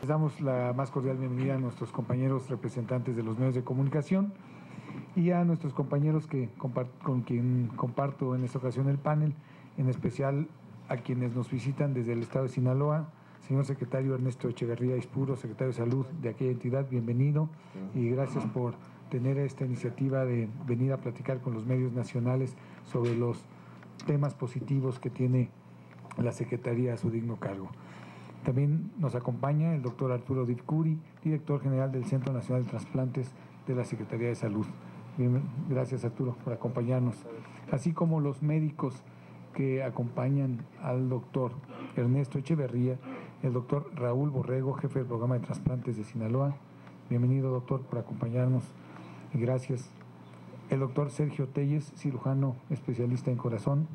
Les damos la más cordial bienvenida a nuestros compañeros representantes de los medios de comunicación y a nuestros compañeros con quien comparto en esta ocasión el panel, en especial a quienes nos visitan desde el estado de Sinaloa. Señor secretario Ernesto Echeverría Ispuro, secretario de Salud de aquella entidad, bienvenido y gracias por tener esta iniciativa de venir a platicar con los medios nacionales sobre los temas positivos que tiene la Secretaría a su digno cargo. También nos acompaña el doctor Arturo Divcuri, director general del Centro Nacional de Trasplantes de la Secretaría de Salud. Bien, gracias Arturo por acompañarnos, así como los médicos que acompañan al doctor Ernesto Echeverría, el doctor Raúl Borrego, jefe del programa de trasplantes de Sinaloa. Bienvenido doctor por acompañarnos y gracias. El doctor Sergio Telles, cirujano especialista en corazón,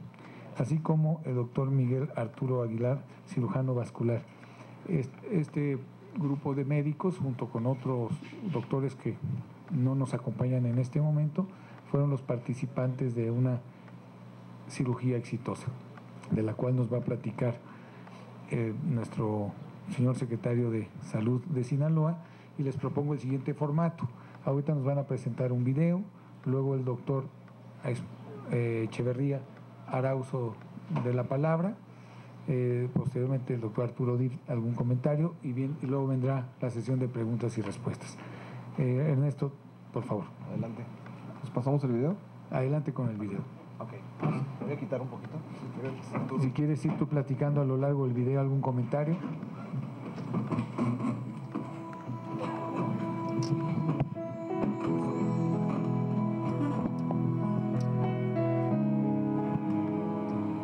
así como el doctor Miguel Arturo Aguilar, cirujano vascular. Este grupo de médicos, junto con otros doctores que no nos acompañan en este momento, fueron los participantes de una cirugía exitosa, de la cual nos va a platicar nuestro señor secretario de Salud de Sinaloa, y les propongo el siguiente formato. Ahorita nos van a presentar un video, luego el doctor Echeverría hará uso de la palabra, posteriormente el doctor Arturo Div algún comentario y luego vendrá la sesión de preguntas y respuestas. Ernesto, por favor. Adelante. ¿Nos pasamos el video? Adelante con el video. Ok, me voy a quitar un poquito. Si quieres ir tú platicando a lo largo del video algún comentario.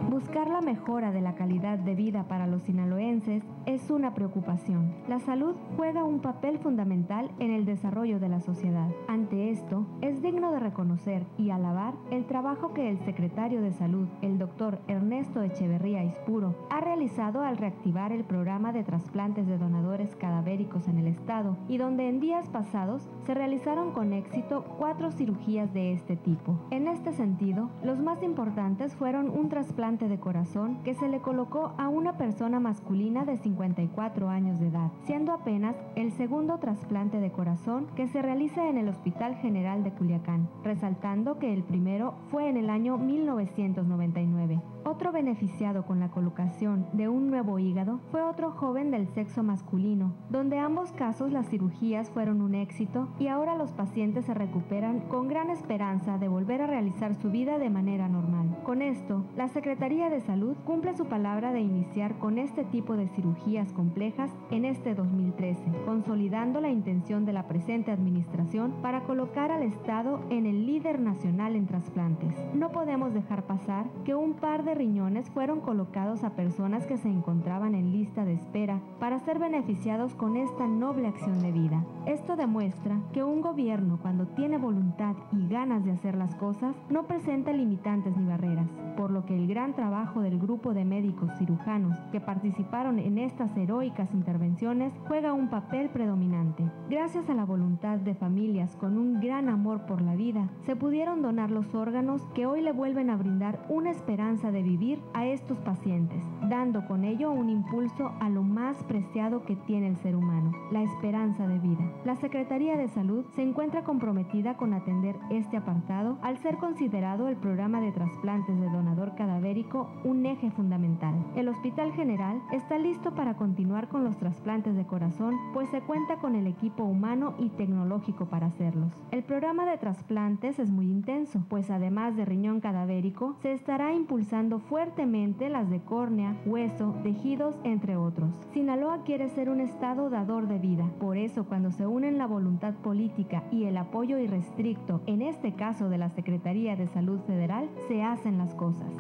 Buscar la mejora de la calidad de vida para los sinaloenses es una preocupación. La salud juega un papel fundamental en el desarrollo de la sociedad. Ante esto, es digno de reconocer y alabar el trabajo que el secretario de Salud, el doctor Ernesto Echeverría Ispuro, ha realizado al reactivar el programa de trasplantes de donadores cadavéricos en el estado y donde en días pasados se realizaron con éxito 4 cirugías de este tipo. En este sentido, los más importantes fueron un trasplante de corazón que se le colocó a una persona masculina de 54 años de edad, siendo apenas el segundo trasplante de corazón que se realiza en el Hospital General de Culiacán, resaltando que el primero fue en el año 1999. Otro beneficiado con la colocación de un nuevo hígado fue otro joven del sexo masculino, donde ambos casos las cirugías fueron un éxito y ahora los pacientes se recuperan con gran esperanza de volver a realizar su vida de manera normal. Con esto, la Secretaría de Salud cumple su palabra de iniciar con este tipo de cirugías complejas en este 2013, consolidando la intención de la presente administración para colocar al Estado en el líder nacional en trasplantes. No podemos dejar pasar que un par de riñones fueron colocados a personas que se encontraban en lista de espera para ser beneficiados con esta noble acción de vida. Esto demuestra que un gobierno, cuando tiene voluntad y ganas de hacer las cosas, no presenta limitantes ni barreras, por lo que el gran trabajo del grupo de médicos cirujanos que participaron en estas heroicas intervenciones juega un papel predominante. Gracias a la voluntad de familias con un gran amor por la vida, se pudieron donar los órganos que hoy le vuelven a brindar una esperanza de vivir a estos pacientes, dando con ello un impulso a lo más preciado que tiene el ser humano, la esperanza de vida. La Secretaría de Salud se encuentra comprometida con atender este apartado al ser considerado el programa de trasplantes de donador cadavérico un eje fundamental. El Hospital General está listo para continuar con los trasplantes de corazón, pues se cuenta con el equipo humano y tecnológico para hacerlos. El programa de trasplantes es muy intenso, pues además de riñón cadavérico, se estará impulsando fuertemente las de córnea, hueso, tejidos, entre otros. Sinaloa quiere ser un estado dador de vida. Por eso, cuando se unen la voluntad política y el apoyo irrestricto, en este caso de la Secretaría de Salud Federal, se hacen las cosas.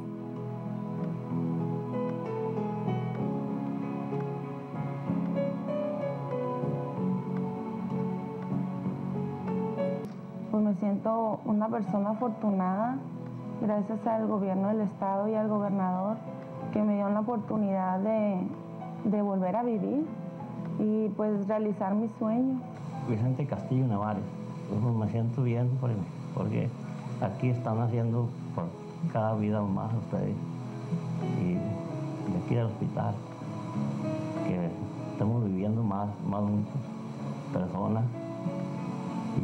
Pues me siento una persona afortunada gracias al gobierno del estado y al gobernador que me dio la oportunidad de volver a vivir y pues realizar mi sueño. Vicente Castillo Nevares, pues me siento bien porque aquí están haciendo por cada vida más ustedes y de aquí al hospital que estemos viviendo más muchas personas,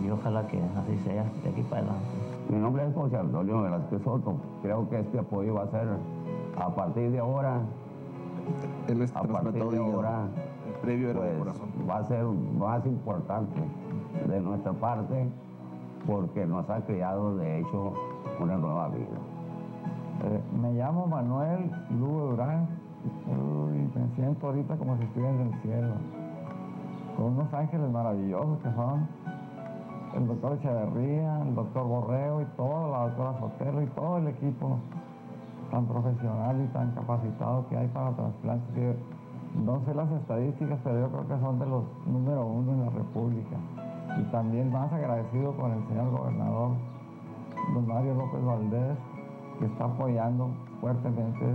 y ojalá que así sea de aquí para adelante. Mi nombre es José Antonio Velázquez Soto. Creo que este apoyo va a ser a partir de ahora. Él es A partir trasplantado de de hígado. ahora, El previo era de pues, corazón. va a ser más importante de nuestra parte porque nos ha creado de hecho una nueva vida. Me llamo Manuel Lugo Durán y me siento ahorita como si estuviera en el cielo, con unos ángeles maravillosos que son el doctor Echeverría, el doctor Borreo y toda la doctora Sotelo y todo el equipo tan profesional y tan capacitado que hay para trasplantes. Que no sé las estadísticas, pero yo creo que son de los número 1 en la República. Y también más agradecido con el señor gobernador, don Mario López Valdés, que está apoyando fuertemente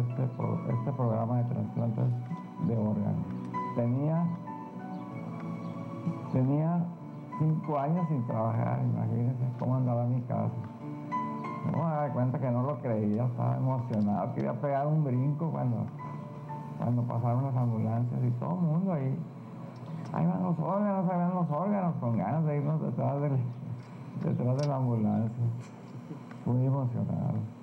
este programa de trasplantes de órganos. Tenía 5 años sin trabajar, imagínense cómo andaba mi casa. No me daba cuenta que no lo creía, estaba emocionado, quería pegar un brinco cuando pasaron las ambulancias y todo el mundo ahí. Ahí van los órganos, con ganas de irnos detrás de la ambulancia. Muy emocionado.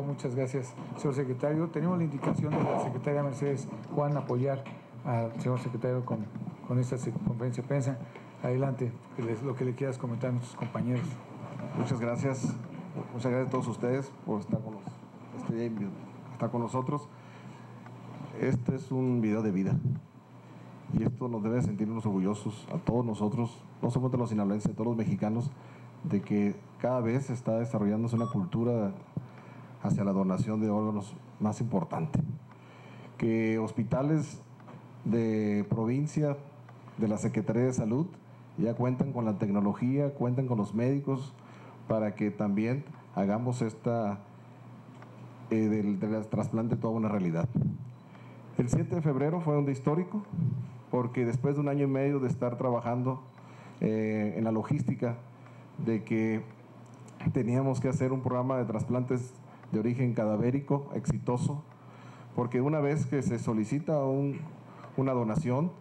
Muchas gracias, señor secretario. Tenemos la indicación de la secretaria Mercedes Juan apoyar al señor secretario con esta conferencia de prensa. Adelante, lo que le quieras comentar a nuestros compañeros. Muchas gracias. Muchas gracias a todos ustedes por estar con nosotros. Este es un video de vida. Y esto nos debe sentirnos orgullosos a todos nosotros, no solamente los sinaloenses, a todos los mexicanos, de que cada vez está desarrollándose una cultura hacia la donación de órganos más importante. Que hospitales de provincia, de la Secretaría de Salud, ya cuentan con la tecnología, cuentan con los médicos para que también hagamos del trasplante toda una realidad. El 7 de febrero fue un día histórico porque después de 1 año y medio de estar trabajando en la logística de que teníamos que hacer un programa de trasplantes de origen cadavérico exitoso, porque una vez que se solicita una donación,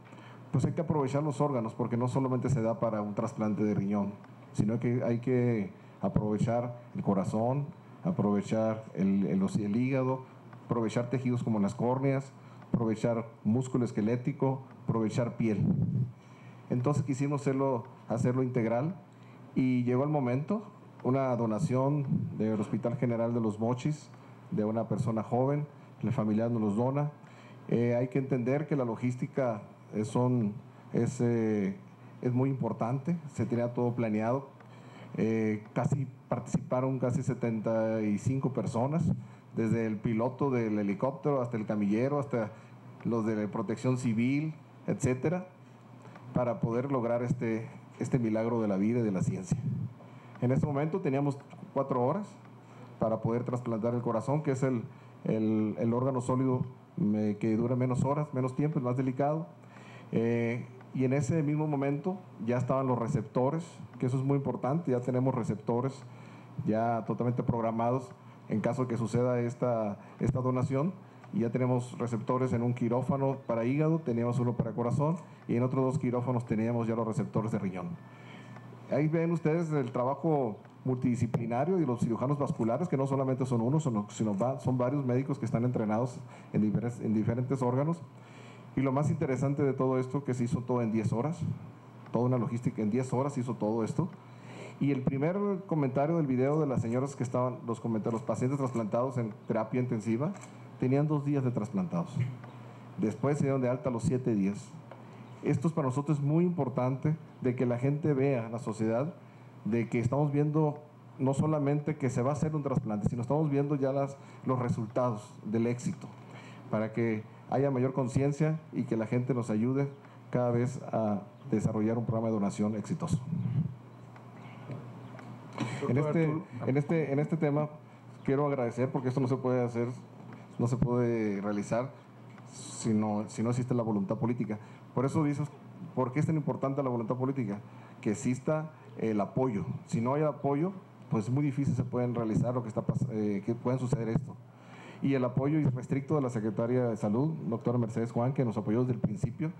pues hay que aprovechar los órganos, porque no solamente se da para un trasplante de riñón, sino que hay que aprovechar el corazón, aprovechar el hígado, aprovechar tejidos como las córneas, aprovechar músculo esquelético, aprovechar piel. Entonces quisimos hacerlo integral y llegó el momento. Una donación del Hospital General de Los Mochis, de una persona joven, la familia nos los dona. Hay que entender que la logística es muy importante, se tenía todo planeado. Participaron casi 75 personas, desde el piloto del helicóptero hasta el camillero, hasta los de protección civil, etcétera, para poder lograr este milagro de la vida y de la ciencia. En este momento teníamos 4 horas para poder trasplantar el corazón, que es el órgano sólido que dura menos horas, menos tiempo, es más delicado. Y en ese mismo momento ya estaban los receptores, que eso es muy importante, ya tenemos receptores ya totalmente programados en caso de que suceda esta donación. Y ya tenemos receptores en un quirófano para hígado, teníamos uno para corazón, y en otros 2 quirófanos teníamos ya los receptores de riñón. Ahí ven ustedes el trabajo multidisciplinario y los cirujanos vasculares, que no solamente son uno, son varios médicos que están entrenados en diferentes órganos. Y lo más interesante de todo esto, que se hizo todo en 10 horas, toda una logística, en 10 horas se hizo todo esto. Y el primer comentario del video de las señoras que estaban, los pacientes trasplantados en terapia intensiva, tenían 2 días de trasplantados. Después se dieron de alta a los 7 días. Esto es para nosotros muy importante, de que la gente vea, la sociedad, de que estamos viendo no solamente que se va a hacer un trasplante, sino estamos viendo ya los resultados del éxito, para que haya mayor conciencia y que la gente nos ayude cada vez a desarrollar un programa de donación exitoso. En este tema quiero agradecer, porque esto no se puede hacer, no se puede realizar si no existe la voluntad política. Por eso dices, ¿por qué es tan importante la voluntad política? Que exista el apoyo. Si no hay apoyo, pues es muy difícil se pueden realizar que pueden suceder esto. Y el apoyo irrestricto de la Secretaria de Salud, doctora Mercedes Juan, que nos apoyó desde el principio,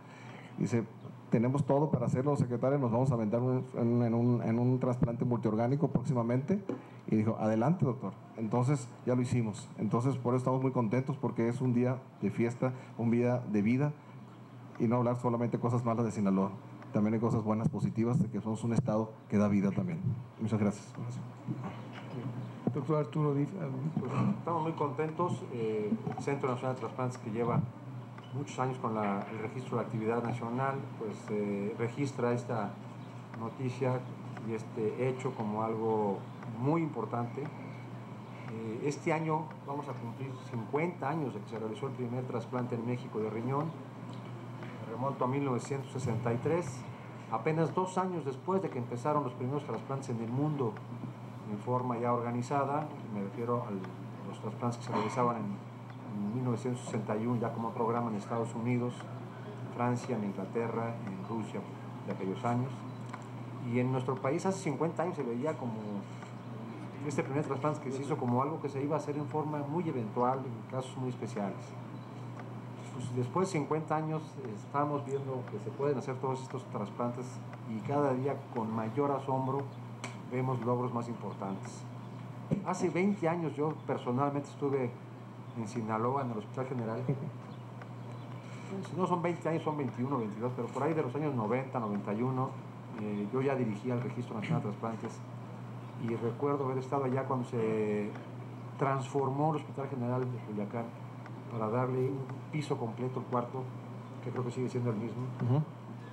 dice, tenemos todo para hacerlo, secretaria, nos vamos a aventar en un trasplante multiorgánico próximamente. Y dijo, adelante, doctor. Entonces ya lo hicimos. Entonces por eso estamos muy contentos, porque es un día de fiesta, un día de vida, y no hablar solamente cosas malas de Sinaloa. También hay cosas buenas, positivas, de que somos un estado que da vida también. Muchas gracias. Doctor Arturo Díaz. Estamos muy contentos. El Centro Nacional de Trasplantes, que lleva muchos años con el registro de actividad nacional, pues registra esta noticia y este hecho como algo muy importante. Este año vamos a cumplir 50 años de que se realizó el primer trasplante en México de riñón. Me remonto a 1963, apenas 2 años después de que empezaron los primeros trasplantes en el mundo en forma ya organizada. Me refiero a los trasplantes que se realizaban en 1961 ya como programa en Estados Unidos, en Francia, en Inglaterra, en Rusia de aquellos años. Y en nuestro país hace 50 años se veía como este primer trasplante que se hizo como algo que se iba a hacer en forma muy eventual, en casos muy especiales. Pues después de 50 años estamos viendo que se pueden hacer todos estos trasplantes, y cada día con mayor asombro vemos logros más importantes. Hace 20 años yo personalmente estuve en Sinaloa, en el Hospital General. Si no son 20 años, son 21, 22, pero por ahí de los años 90, 91, yo ya dirigía el Registro Nacional de Trasplantes, y recuerdo haber estado allá cuando se transformó el Hospital General de Culiacán para darle un piso completo al cuarto, que creo que sigue siendo el mismo.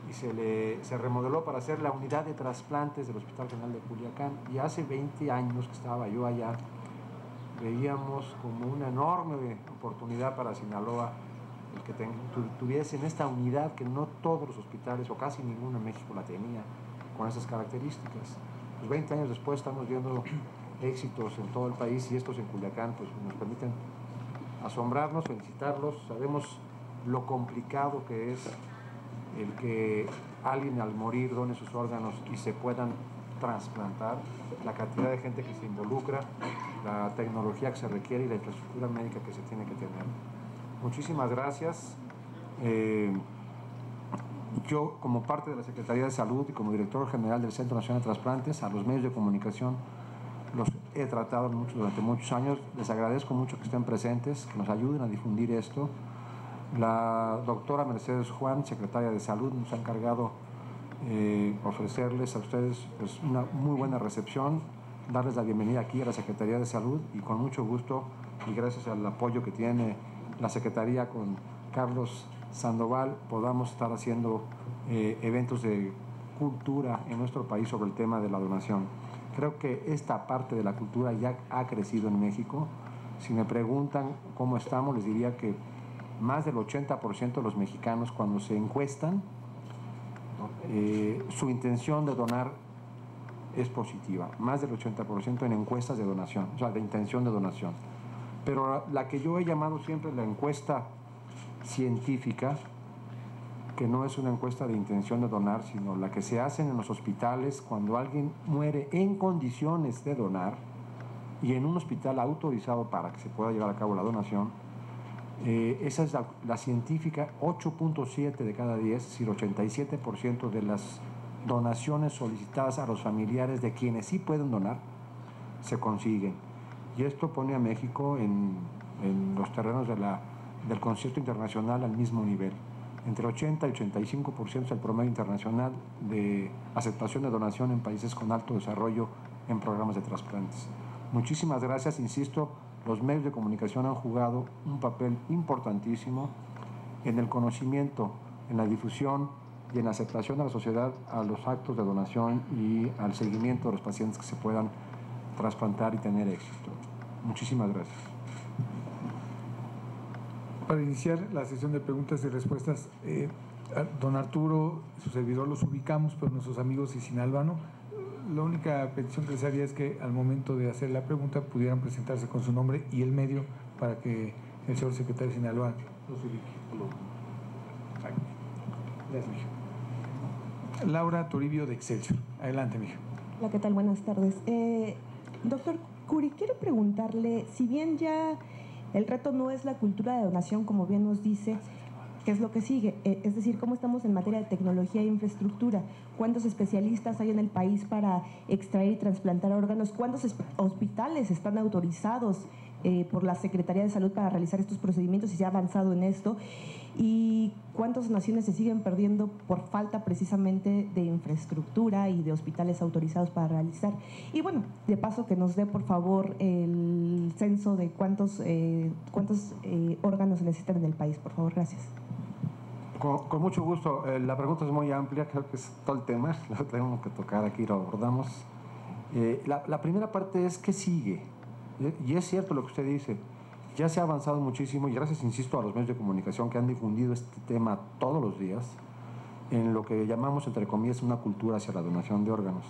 Y se remodeló para hacer la unidad de trasplantes del Hospital General de Culiacán. Y hace 20 años que estaba yo allá, veíamos como una enorme oportunidad para Sinaloa el que tuviesen esta unidad, que no todos los hospitales, o casi ninguno en México la tenía, con esas características. Pues 20 años después estamos viendo éxitos en todo el país, y estos en Culiacán pues nos permiten asombrarnos, felicitarlos. Sabemos lo complicado que es el que alguien al morir done sus órganos y se puedan trasplantar, la cantidad de gente que se involucra, la tecnología que se requiere y la infraestructura médica que se tiene que tener. Muchísimas gracias. Yo, como parte de la Secretaría de Salud y como director general del Centro Nacional de Trasplantes, a los medios de comunicación los he tratado durante muchos años. Les agradezco mucho que estén presentes, que nos ayuden a difundir esto. La doctora Mercedes Juan, secretaria de Salud, nos ha encargado ofrecerles a ustedes pues, una muy buena recepción, darles la bienvenida aquí a la Secretaría de Salud, y con mucho gusto, y gracias al apoyo que tiene la Secretaría con Carlos Sandoval, podamos estar haciendo eventos de cultura en nuestro país sobre el tema de la donación. Creo que esta parte de la cultura ya ha crecido en México. Si me preguntan cómo estamos, les diría que más del 80% de los mexicanos, cuando se encuestan, su intención de donar es positiva. Más del 80% en encuestas de donación, o sea, de intención de donación. Pero la que yo he llamado siempre la encuesta científica, que no es una encuesta de intención de donar, sino la que se hace en los hospitales cuando alguien muere en condiciones de donar y en un hospital autorizado para que se pueda llevar a cabo la donación. Esa es la científica. 8.7 de cada 10, es decir, 87% de las donaciones solicitadas a los familiares de quienes sí pueden donar se consiguen. Y esto pone a México en los terrenos del concierto internacional al mismo nivel. Entre 80 y 85% es el promedio internacional de aceptación de donación en países con alto desarrollo en programas de trasplantes. Muchísimas gracias, insisto, los medios de comunicación han jugado un papel importantísimo en el conocimiento, en la difusión y en la aceptación de la sociedad a los actos de donación y al seguimiento de los pacientes que se puedan trasplantar y tener éxito. Muchísimas gracias. Para iniciar la sesión de preguntas y respuestas, don Arturo, su servidor, los ubicamos, pero nuestros amigos y Sinalbano, la única petición que les haría es que al momento de hacer la pregunta pudieran presentarse con su nombre y el medio para que el señor secretario Sinaloa los ubique. Gracias, mijo. Laura Toribio de Excelsior. Adelante, mijo. Hola, ¿qué tal? Buenas tardes. Doctor Curi, quiero preguntarle, si bien ya el reto no es la cultura de donación, como bien nos dice, ¿qué es lo que sigue? Es decir, ¿cómo estamos en materia de tecnología e infraestructura? ¿Cuántos especialistas hay en el país para extraer y trasplantar órganos? ¿Cuántos hospitales están autorizados por la Secretaría de Salud para realizar estos procedimientos y se ha avanzado en esto? ¿Y cuántas naciones se siguen perdiendo por falta precisamente de infraestructura y de hospitales autorizados para realizar? Y bueno, de paso que nos dé por favor el censo de cuántos órganos se necesitan en el país, por favor. Gracias. Con mucho gusto. La pregunta es muy amplia, creo que es todo el tema, lo tenemos que tocar aquí, lo abordamos. La primera parte es ¿qué sigue? Y es cierto lo que usted dice, ya se ha avanzado muchísimo y gracias, insisto, a los medios de comunicación que han difundido este tema todos los días en lo que llamamos, entre comillas, una cultura hacia la donación de órganos.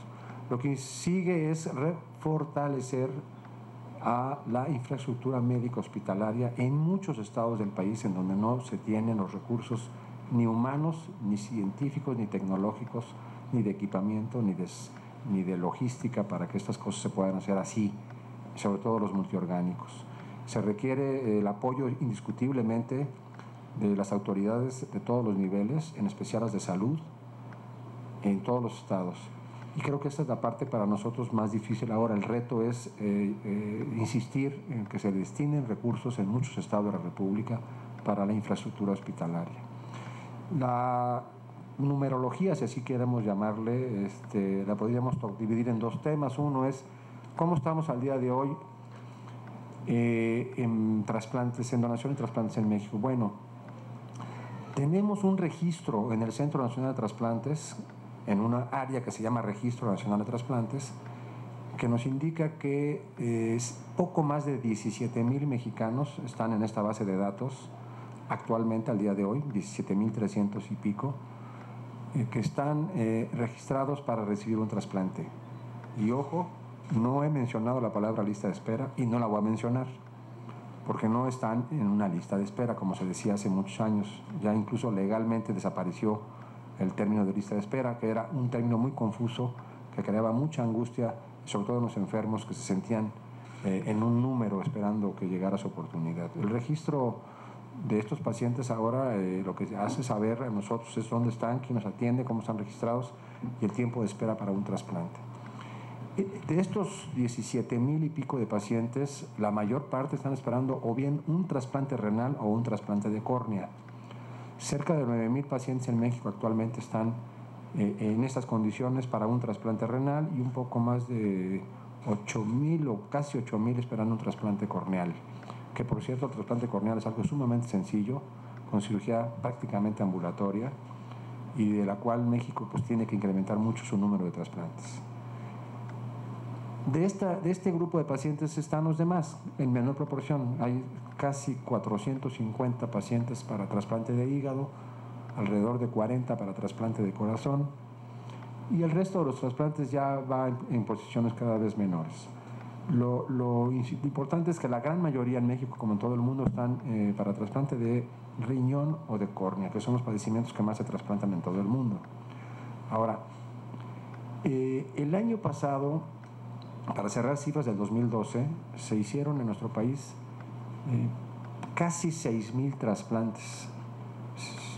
Lo que sigue es fortalecer a la infraestructura médica hospitalaria en muchos estados del país en donde no se tienen los recursos ni humanos, ni científicos, ni tecnológicos, ni de equipamiento, ni de logística para que estas cosas se puedan hacer así, sobre todo los multiorgánicos. Se requiere el apoyo indiscutiblemente de las autoridades de todos los niveles, en especial las de salud, en todos los estados. Y creo que esta es la parte para nosotros más difícil ahora. El reto es insistir en que se destinen recursos en muchos estados de la República para la infraestructura hospitalaria. La numerología, si así queremos llamarle, la podríamos dividir en dos temas. Uno es cómo estamos al día de hoy en trasplantes, en donación y trasplantes en México. Bueno, tenemos un registro en el Centro Nacional de Trasplantes, en una área que se llama Registro Nacional de Trasplantes, que nos indica que poco más de 17,000 mexicanos están en esta base de datos actualmente, al día de hoy, 17,300 y pico, que están registrados para recibir un trasplante. Y ojo, no he mencionado la palabra lista de espera y no la voy a mencionar, porque no están en una lista de espera, como se decía hace muchos años. Ya incluso legalmente desapareció el término de lista de espera, que era un término muy confuso, que creaba mucha angustia, sobre todo en los enfermos que se sentían en un número esperando que llegara su oportunidad. El registro de estos pacientes ahora lo que hace saber a nosotros es dónde están, quién los atiende, cómo están registrados y el tiempo de espera para un trasplante. De estos 17,000 y pico de pacientes, la mayor parte están esperando o bien un trasplante renal o un trasplante de córnea. Cerca de 9,000 pacientes en México actualmente están en estas condiciones para un trasplante renal y un poco más de 8,000 o casi 8,000 esperando un trasplante corneal. Que por cierto, el trasplante corneal es algo sumamente sencillo, con cirugía prácticamente ambulatoria y de la cual México pues tiene que incrementar mucho su número de trasplantes. De este grupo de pacientes están los demás, en menor proporción. Hay casi 450 pacientes para trasplante de hígado, alrededor de 40 para trasplante de corazón, y el resto de los trasplantes ya va en posiciones cada vez menores. Lo importante es que la gran mayoría en México, como en todo el mundo, están para trasplante de riñón o de córnea, que son los padecimientos que más se trasplantan en todo el mundo. Ahora, el año pasado, para cerrar cifras del 2012, se hicieron en nuestro país casi 6,000 trasplantes.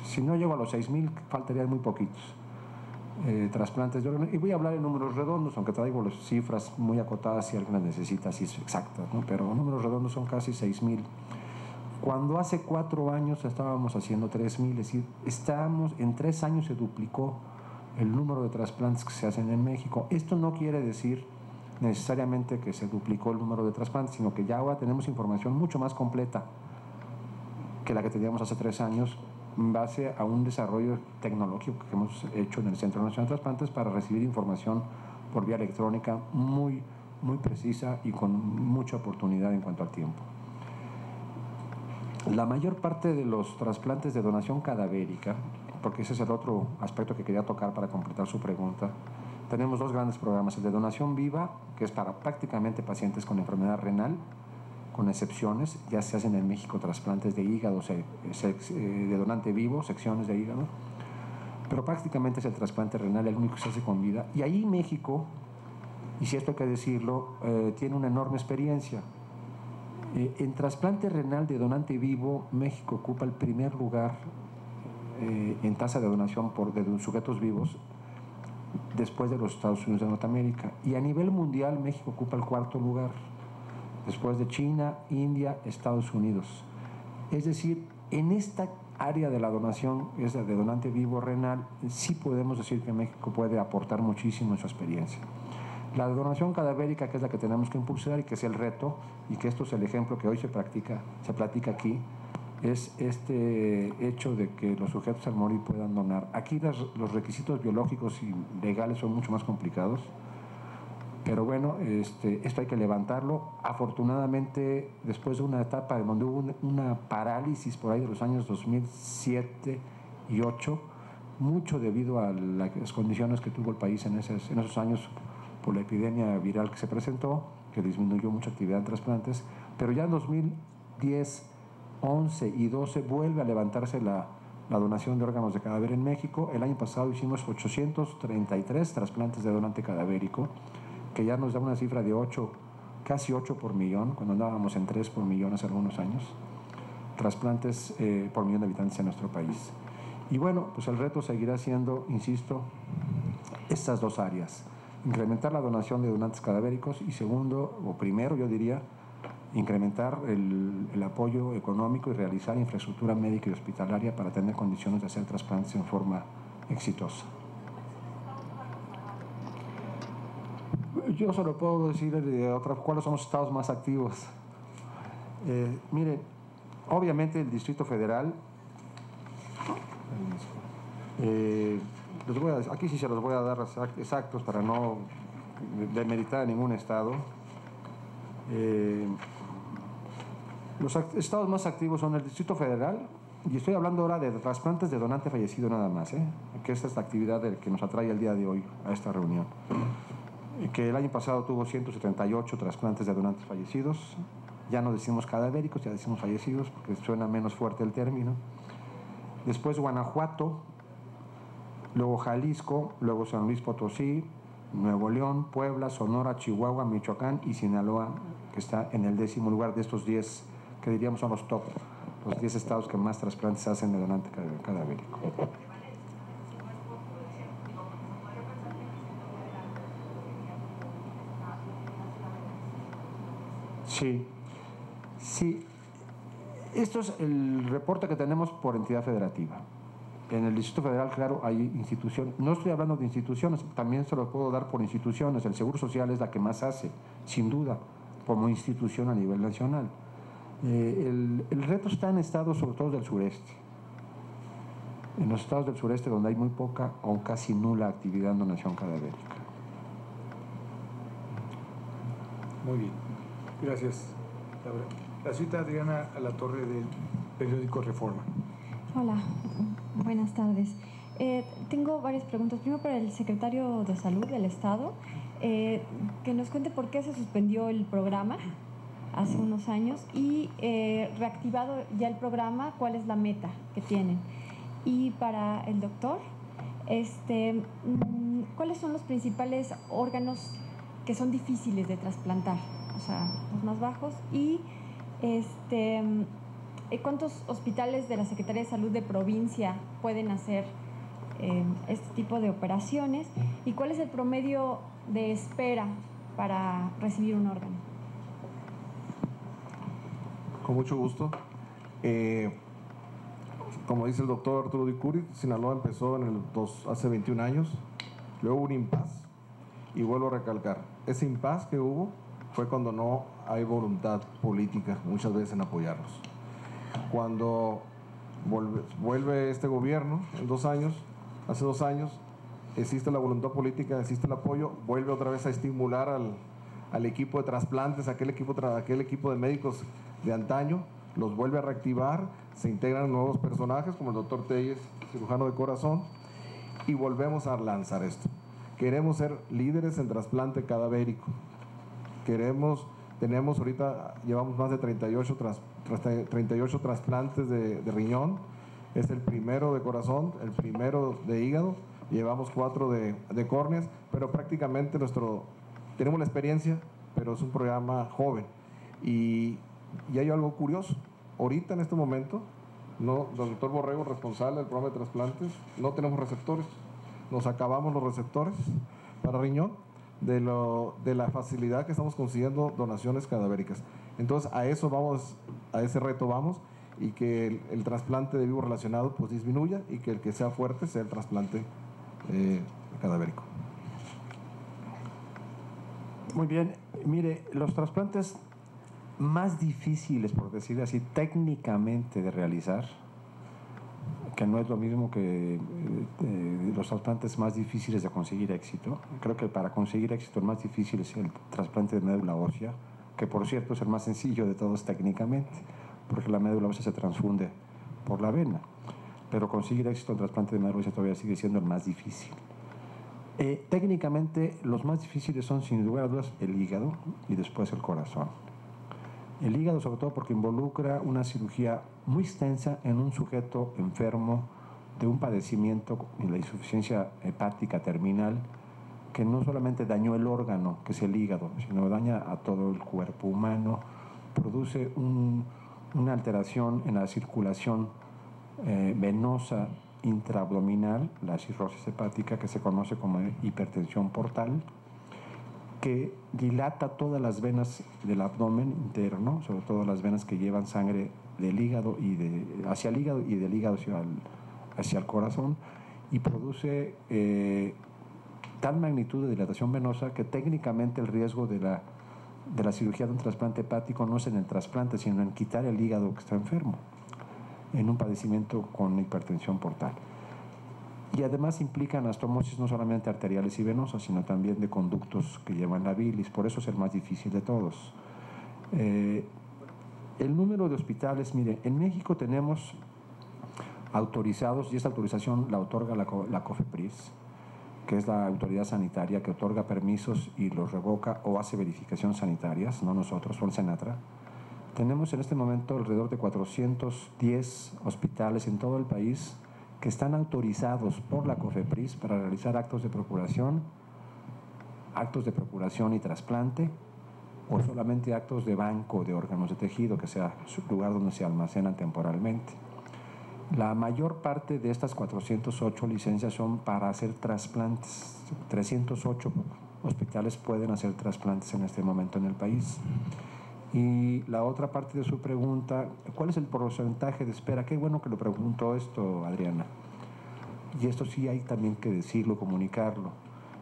Si no llego a los 6,000, faltarían muy poquitos. trasplantes de órganos. Y voy a hablar en números redondos, aunque traigo las cifras muy acotadas si alguien las necesita así exactas, ¿no? Pero números redondos son casi 6,000. Cuando hace 4 años estábamos haciendo 3,000, es decir, en 3 años se duplicó el número de trasplantes que se hacen en México. Esto no quiere decir necesariamente que se duplicó el número de trasplantes, sino que ya ahora tenemos información mucho más completa que la que teníamos hace 3 años, en base a un desarrollo tecnológico que hemos hecho en el Centro Nacional de Trasplantes para recibir información por vía electrónica muy precisa y con mucha oportunidad en cuanto al tiempo. La mayor parte de los trasplantes de donación cadavérica, porque ese es el otro aspecto que quería tocar para completar su pregunta, tenemos 2 grandes programas: el de donación viva, que es para prácticamente pacientes con enfermedad renal, con excepciones. Ya se hacen en México trasplantes de hígado de donante vivo, secciones de hígado, pero prácticamente es el trasplante renal el único que se hace con vida. Y ahí México, y si esto hay que decirlo, tiene una enorme experiencia. En trasplante renal de donante vivo, México ocupa el primer lugar en tasa de donación de sujetos vivos, después de los Estados Unidos de Norteamérica. Y a nivel mundial, México ocupa el 4º lugar, después de China, India, Estados Unidos. Es decir, en esta área de la donación, es de donante vivo renal, sí podemos decir que México puede aportar muchísimo en su experiencia. La donación cadavérica, que es la que tenemos que impulsar y que es el reto, y que esto es el ejemplo que hoy se platica aquí, es este hecho de que los sujetos al morir puedan donar. Aquí los requisitos biológicos y legales son mucho más complicados, pero bueno, esto hay que levantarlo. Afortunadamente, después de una etapa en donde hubo una parálisis por ahí de los años 2007 y 2008, mucho debido a las condiciones que tuvo el país en esos años por la epidemia viral que se presentó, que disminuyó mucha actividad en trasplantes, pero ya en 2010, 11 y 12 vuelve a levantarse la donación de órganos de cadáver en México. El año pasado hicimos 833 trasplantes de donante cadavérico, que ya nos da una cifra de 8, casi 8 por millón, cuando andábamos en 3 por millón hace algunos años, trasplantes por millón de habitantes en nuestro país. Y bueno, pues el reto seguirá siendo, insisto, estas 2 áreas: incrementar la donación de donantes cadavéricos y segundo, o primero yo diría, incrementar el apoyo económico y realizar infraestructura médica y hospitalaria para tener condiciones de hacer trasplantes en forma exitosa. Yo solo puedo decir cuáles son los estados más activos. Miren, obviamente el Distrito Federal, aquí sí se los voy a dar exactos para no demeritar a ningún estado. Los estados más activos son el Distrito Federal, y estoy hablando ahora de trasplantes de donante fallecido nada más, que esta es la actividad que nos atrae el día de hoy a esta reunión, que el año pasado tuvo 178 trasplantes de donantes fallecidos. Ya no decimos cadavéricos, ya decimos fallecidos porque suena menos fuerte el término. Después Guanajuato, luego Jalisco, luego San Luis Potosí, Nuevo León, Puebla, Sonora, Chihuahua, Michoacán y Sinaloa, que está en el 10º lugar de estos 10 que diríamos son los top, los 10 estados que más trasplantes hacen de donante cadavérico. Sí. Esto es el reporte que tenemos por entidad federativa. En el Distrito Federal, claro, hay instituciones. No estoy hablando de instituciones, también se lo puedo dar por instituciones. El Seguro Social es la que más hace, sin duda, como institución a nivel nacional. El reto está en estados, sobre todo del sureste. En los estados del sureste, donde hay muy poca o casi nula actividad en donación cadavérica. Muy bien. Gracias, Laura. La cita Adriana Alatorre del periódico Reforma. Hola, buenas tardes. Tengo varias preguntas. Primero para el secretario de Salud del Estado, que nos cuente por qué se suspendió el programa hace unos años y reactivado ya el programa, cuál es la meta que tienen. Y para el doctor, ¿cuáles son los principales órganos que son difíciles de trasplantar? O sea, los más bajos. Y ¿cuántos hospitales de la Secretaría de Salud de provincia pueden hacer este tipo de operaciones y cuál es el promedio de espera para recibir un órgano. Con mucho gusto. Como dice el doctor Arturo Di Curi, Sinaloa empezó hace 21 años, luego hubo un impasse, y vuelvo a recalcar, ese impasse que hubo fue cuando no hay voluntad política muchas veces en apoyarnos. Cuando vuelve este gobierno en 2 años, hace 2 años, existe la voluntad política, existe el apoyo, vuelve otra vez a estimular al equipo de trasplantes, aquel equipo de médicos de antaño, los vuelve a reactivar, se integran nuevos personajes como el doctor Telles, cirujano de corazón, y volvemos a lanzar esto. Queremos ser líderes en trasplante cadavérico. Tenemos ahorita, llevamos más de 38 trasplantes de riñón, es el primero de corazón, el primero de hígado, llevamos 4 de córneas, pero prácticamente tenemos la experiencia, pero es un programa joven. Y hay algo curioso, ahorita en este momento, el doctor Borrego, responsable del programa de trasplantes, no tenemos receptores, nos acabamos los receptores para riñón de la facilidad que estamos consiguiendo donaciones cadavéricas. Entonces a ese reto vamos, y que el trasplante de vivo relacionado pues disminuya, y que el que sea fuerte sea el trasplante cadavérico. Muy bien, mire, los trasplantes más difíciles, por decirlo así, técnicamente de realizar, que no es lo mismo que los trasplantes más difíciles de conseguir éxito. Creo que para conseguir éxito el más difícil es el trasplante de médula ósea, que por cierto es el más sencillo de todos técnicamente, porque la médula ósea se transfunde por la vena, pero conseguir éxito en el trasplante de médula ósea todavía sigue siendo el más difícil. Técnicamente los más difíciles son sin lugar a dudas el hígado y después el corazón. El hígado sobre todo porque involucra una cirugía muy extensa en un sujeto enfermo de un padecimiento en la insuficiencia hepática terminal, que no solamente dañó el órgano, que es el hígado, sino daña a todo el cuerpo humano, produce una alteración en la circulación venosa intraabdominal, la cirrosis hepática, que se conoce como hipertensión portal, que dilata todas las venas del abdomen interno, sobre todo las venas que llevan sangre del hígado hacia el hígado y del hígado hacia el corazón, y produce tal magnitud de dilatación venosa que técnicamente el riesgo de la cirugía de un trasplante hepático no es en el trasplante, sino en quitar el hígado que está enfermo, en un padecimiento con hipertensión portal. Y además implica anastomosis no solamente arteriales y venosas, sino también de conductos que llevan la bilis. Por eso es el más difícil de todos. El número de hospitales, mire, en México tenemos autorizados, y esta autorización la otorga la COFEPRIS, que es la autoridad sanitaria que otorga permisos y los revoca o hace verificaciones sanitarias, no nosotros, son Senatra. Tenemos en este momento alrededor de 410 hospitales en todo el país que están autorizados por la COFEPRIS para realizar actos de procuración y trasplante, o solamente actos de banco de órganos de tejido, que sea su lugar donde se almacenan temporalmente. La mayor parte de estas 408 licencias son para hacer trasplantes. 308 hospitales pueden hacer trasplantes en este momento en el país. Y la otra parte de su pregunta, ¿cuál es el porcentaje de espera? Qué bueno que lo preguntó esto, Adriana. Y esto sí hay también que decirlo, comunicarlo.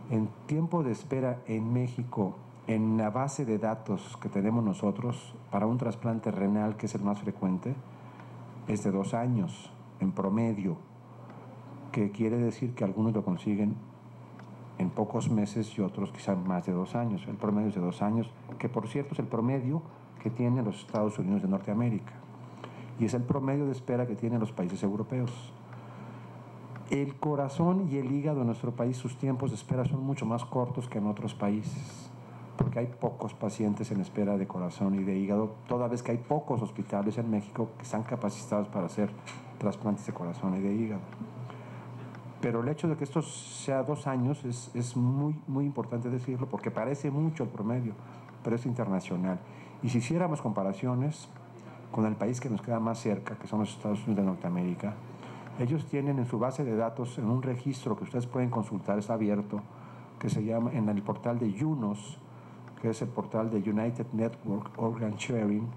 En tiempo de espera en México, en la base de datos que tenemos nosotros, para un trasplante renal, que es el más frecuente, es de 2 años en promedio, que quiere decir que algunos lo consiguen en pocos meses y otros quizás más de 2 años. El promedio es de 2 años, que por cierto es el promedio que tienen los Estados Unidos de Norteamérica y es el promedio de espera que tienen los países europeos. El corazón y el hígado en nuestro país, sus tiempos de espera son mucho más cortos que en otros países, porque hay pocos pacientes en espera de corazón y de hígado, toda vez que hay pocos hospitales en México que están capacitados para hacer trasplantes de corazón y de hígado. Pero el hecho de que esto sea 2 años es muy, muy importante decirlo, porque parece mucho el promedio, pero es internacional. Y si hiciéramos comparaciones con el país que nos queda más cerca, que son los Estados Unidos de Norteamérica, Ellos tienen en su base de datos, en un registro que ustedes pueden consultar, es abierto, que se llama en el portal de UNOS, que es el portal de United Network Organ Sharing,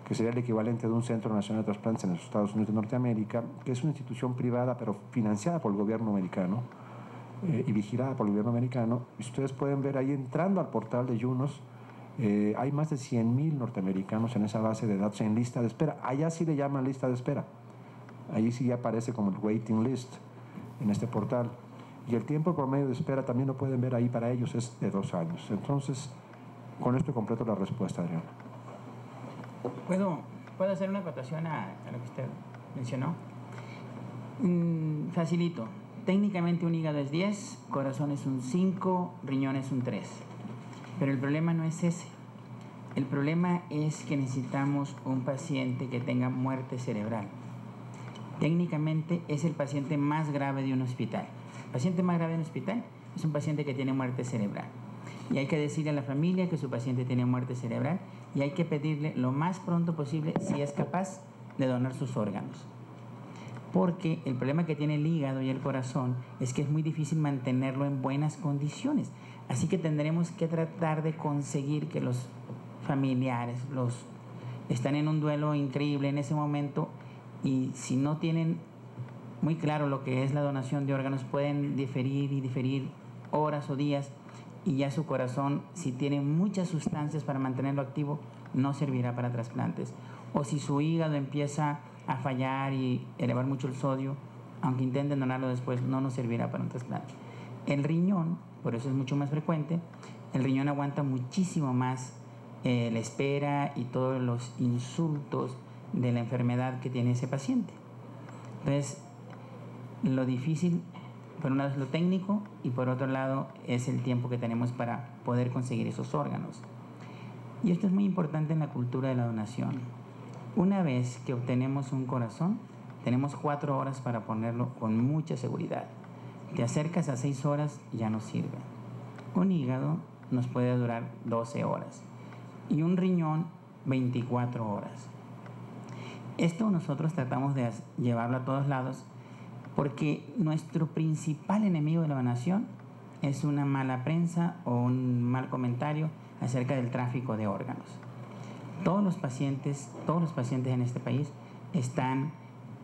que sería el equivalente de un Centro Nacional de Trasplantes en los Estados Unidos de Norteamérica, que es una institución privada pero financiada por el gobierno americano y vigilada por el gobierno americano. Y ustedes pueden ver ahí, entrando al portal de UNOS, hay más de 100,000 norteamericanos en esa base de datos en lista de espera. Allá sí le llaman lista de espera. Allí sí aparece como el waiting list en este portal. Y el tiempo promedio de espera también lo pueden ver ahí para ellos, es de 2 años. Entonces, con esto completo la respuesta, Adriana. ¿Puedo hacer una acotación a lo que usted mencionó? Facilito. Técnicamente un hígado es 10, corazón es un 5, riñón es un 3. Pero el problema no es ese. El problema es que necesitamos un paciente que tenga muerte cerebral. Técnicamente es el paciente más grave de un hospital. El paciente más grave de un hospital es un paciente que tiene muerte cerebral. Y hay que decirle a la familia que su paciente tiene muerte cerebral y hay que pedirle lo más pronto posible, si es capaz, de donar sus órganos. Porque el problema que tiene el hígado y el corazón es que es muy difícil mantenerlo en buenas condiciones. Así que tendremos que tratar de conseguir que los familiares están en un duelo increíble en ese momento, y si no tienen muy claro lo que es la donación de órganos, pueden diferir horas o días, y ya su corazón, si tiene muchas sustancias para mantenerlo activo, no servirá para trasplantes. O si su hígado empieza a fallar y elevar mucho el sodio, aunque intenten donarlo después, no nos servirá para un trasplante. El riñón, por eso es mucho más frecuente, el riñón aguanta muchísimo más la espera y todos los insultos de la enfermedad que tiene ese paciente. Entonces, lo difícil, por un lado, es lo técnico, y por otro lado es el tiempo que tenemos para poder conseguir esos órganos. Y esto es muy importante en la cultura de la donación. Una vez que obtenemos un corazón, tenemos 4 horas para ponerlo con mucha seguridad. Te acercas a 6 horas y ya no sirve. Un hígado nos puede durar 12 horas y un riñón 24 horas. Esto nosotros tratamos de llevarlo a todos lados, porque nuestro principal enemigo de la donación es una mala prensa o un mal comentario acerca del tráfico de órganos. Todos los pacientes en este país están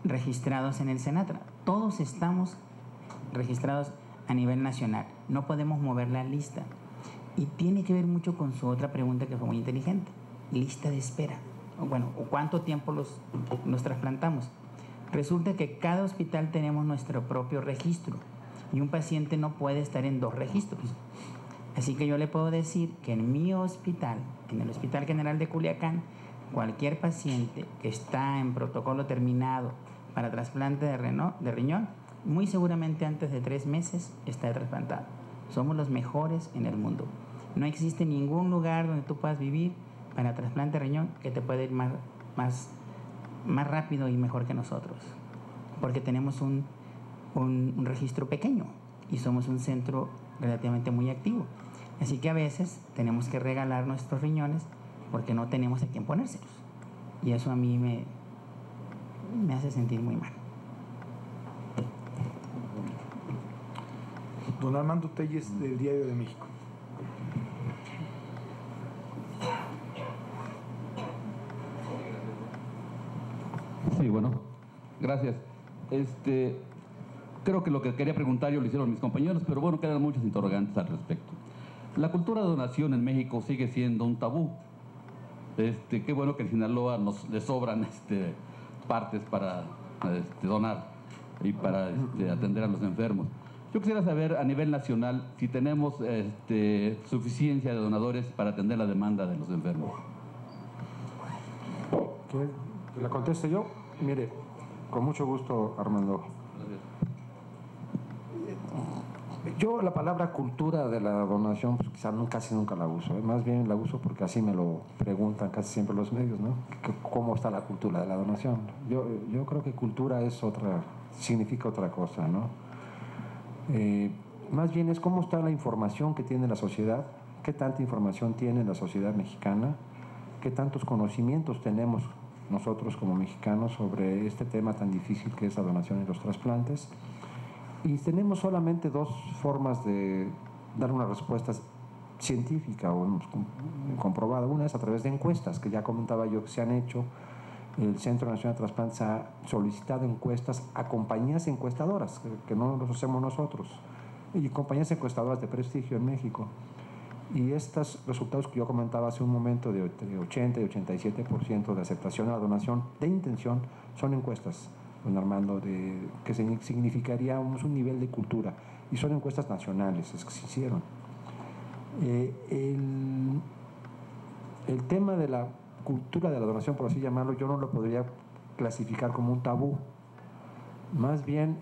registrados en el Senatra. Todos estamos registrados a nivel nacional. No podemos mover la lista. Y tiene que ver mucho con su otra pregunta, que fue muy inteligente. Lista de espera. Bueno, ¿cuánto tiempo los trasplantamos? Resulta que cada hospital tenemos nuestro propio registro y un paciente no puede estar en 2 registros. Así que yo le puedo decir que en mi hospital, en el Hospital General de Culiacán, cualquier paciente que está en protocolo terminado para trasplante de riñón, muy seguramente antes de 3 meses está trasplantado. Somos los mejores en el mundo. No existe ningún lugar donde tú puedas vivir para trasplante de riñón que te pueda ir más rápido y mejor que nosotros, porque tenemos un registro pequeño y somos un centro relativamente muy activo. Así que a veces tenemos que regalar nuestros riñones porque no tenemos a quién ponérselos, y eso a mí me hace sentir muy mal. Don Armando Telles, del Diario de México. Sí, bueno, gracias. Creo que lo que quería preguntar yo lo hicieron mis compañeros, pero bueno, quedan muchos interrogantes al respecto. La cultura de donación en México sigue siendo un tabú. Qué bueno que en Sinaloa le sobran partes para donar y para atender a los enfermos. Yo quisiera saber a nivel nacional si tenemos suficiencia de donadores para atender la demanda de los enfermos. ¿Que la conteste yo? Mire, con mucho gusto, Armando. Yo la palabra cultura de la donación, pues quizás casi nunca la uso. Más bien la uso porque así me lo preguntan casi siempre los medios, ¿no? ¿Cómo está la cultura de la donación? Yo creo que cultura significa otra cosa, ¿no? Más bien es cómo está la información que tiene la sociedad, qué tanta información tiene la sociedad mexicana, qué tantos conocimientos tenemos nosotros como mexicanos sobre este tema tan difícil que es la donación y los trasplantes. Y tenemos solamente dos formas de dar una respuesta científica o comprobada. Una es a través de encuestas, que ya comentaba yo que se han hecho. El Centro Nacional de Trasplantes ha solicitado encuestas a compañías encuestadoras, que no los hacemos nosotros, y compañías encuestadoras de prestigio en México. Y estos resultados que yo comentaba hace un momento de 80 y 87% de aceptación a la donación de intención son encuestas, don Armando, que significaría un nivel de cultura, y son encuestas nacionales, es que se hicieron. El tema de la cultura de la donación, por así llamarlo, yo no lo podría clasificar como un tabú. Más bien,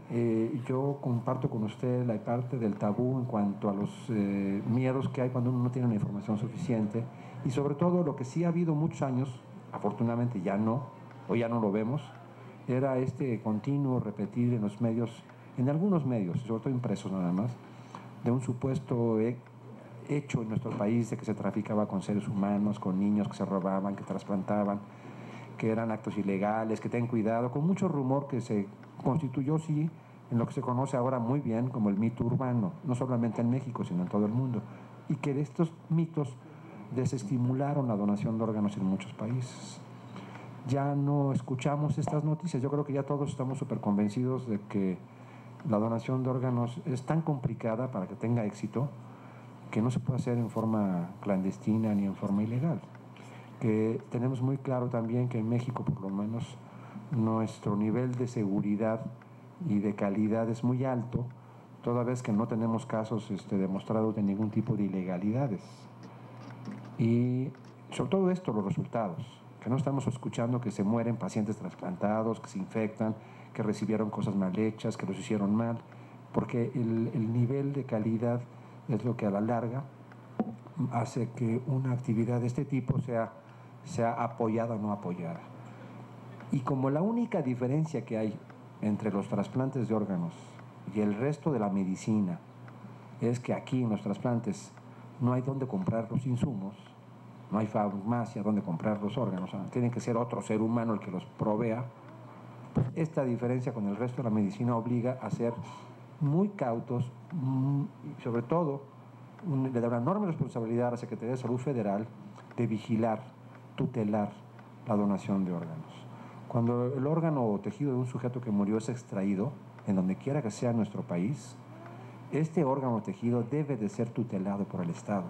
yo comparto con usted la parte del tabú en cuanto a los miedos que hay cuando uno no tiene la información suficiente, y sobre todo lo que sí ha habido muchos años, afortunadamente ya no, o ya no lo vemos, era este continuo repetir en los medios, en algunos medios, sobre todo impresos nada más, de un supuesto hecho en nuestro país de que se traficaba con seres humanos, con niños que se robaban, que trasplantaban, que eran actos ilegales, que ten cuidado, con mucho rumor que se constituyó, sí, en lo que se conoce ahora muy bien como el mito urbano, no solamente en México, sino en todo el mundo, y que estos mitos desestimularon la donación de órganos en muchos países. Ya no escuchamos estas noticias. Yo creo que ya todos estamos súper convencidos de que la donación de órganos es tan complicada para que tenga éxito que no se puede hacer en forma clandestina ni en forma ilegal. Que tenemos muy claro también que en México, por lo menos, nuestro nivel de seguridad y de calidad es muy alto, toda vez que no tenemos casos demostrados de ningún tipo de ilegalidades. Y sobre todo esto, los resultados, que no estamos escuchando que se mueren pacientes trasplantados, que se infectan, que recibieron cosas mal hechas, que los hicieron mal, porque el nivel de calidad es lo que a la larga hace que una actividad de este tipo sea apoyada o no apoyada. Y como la única diferencia que hay entre los trasplantes de órganos y el resto de la medicina es que aquí en los trasplantes no hay dónde comprar los insumos, no hay farmacia donde comprar los órganos, tiene que ser otro ser humano el que los provea. Esta diferencia con el resto de la medicina obliga a ser muy cautos, y sobre todo le da una enorme responsabilidad a la Secretaría de Salud Federal de vigilar, tutelar la donación de órganos. Cuando el órgano o tejido de un sujeto que murió es extraído, en donde quiera que sea en nuestro país, este órgano o tejido debe de ser tutelado por el Estado.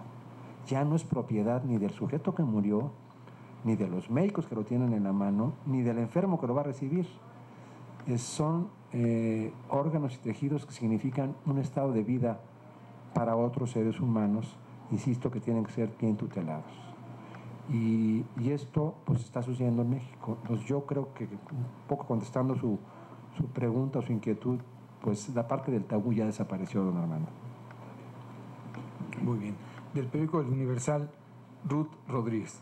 Ya no es propiedad ni del sujeto que murió, ni de los médicos que lo tienen en la mano, ni del enfermo que lo va a recibir. Son órganos y tejidos que significan un estado de vida para otros seres humanos, insisto, que tienen que ser bien tutelados. Y esto pues está sucediendo en México. Pues yo creo que un poco contestando su pregunta o su inquietud, pues la parte del tabú ya desapareció, don Armando. Muy bien. Del periódico El Universal, Ruth Rodríguez.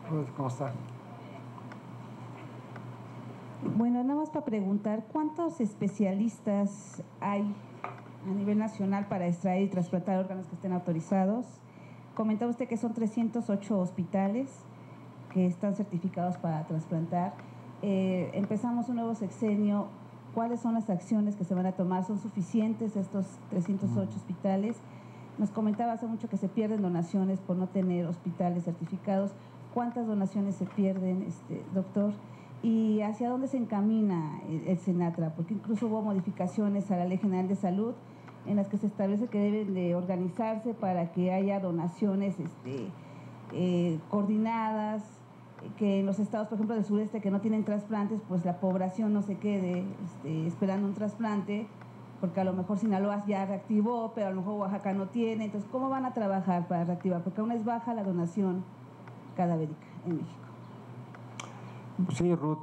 Ruth, ¿cómo está? Bueno, nada más para preguntar, ¿cuántos especialistas hay a nivel nacional para extraer y trasplantar órganos que estén autorizados? Comentaba usted que son 308 hospitales que están certificados para trasplantar. Empezamos un nuevo sexenio. ¿Cuáles son las acciones que se van a tomar? ¿Son suficientes estos 308 hospitales? Nos comentaba hace mucho que se pierden donaciones por no tener hospitales certificados. ¿Cuántas donaciones se pierden, doctor? ¿Y hacia dónde se encamina el Senatra? Porque incluso hubo modificaciones a la Ley General de Salud en las que se establece que deben de organizarse para que haya donaciones coordinadas, que en los estados, por ejemplo, del sureste que no tienen trasplantes, pues la población no se quede esperando un trasplante, porque a lo mejor Sinaloa ya reactivó, pero a lo mejor Oaxaca no tiene. Entonces, ¿cómo van a trabajar para reactivar? Porque aún es baja la donación cadavérica en México. Sí, Ruth,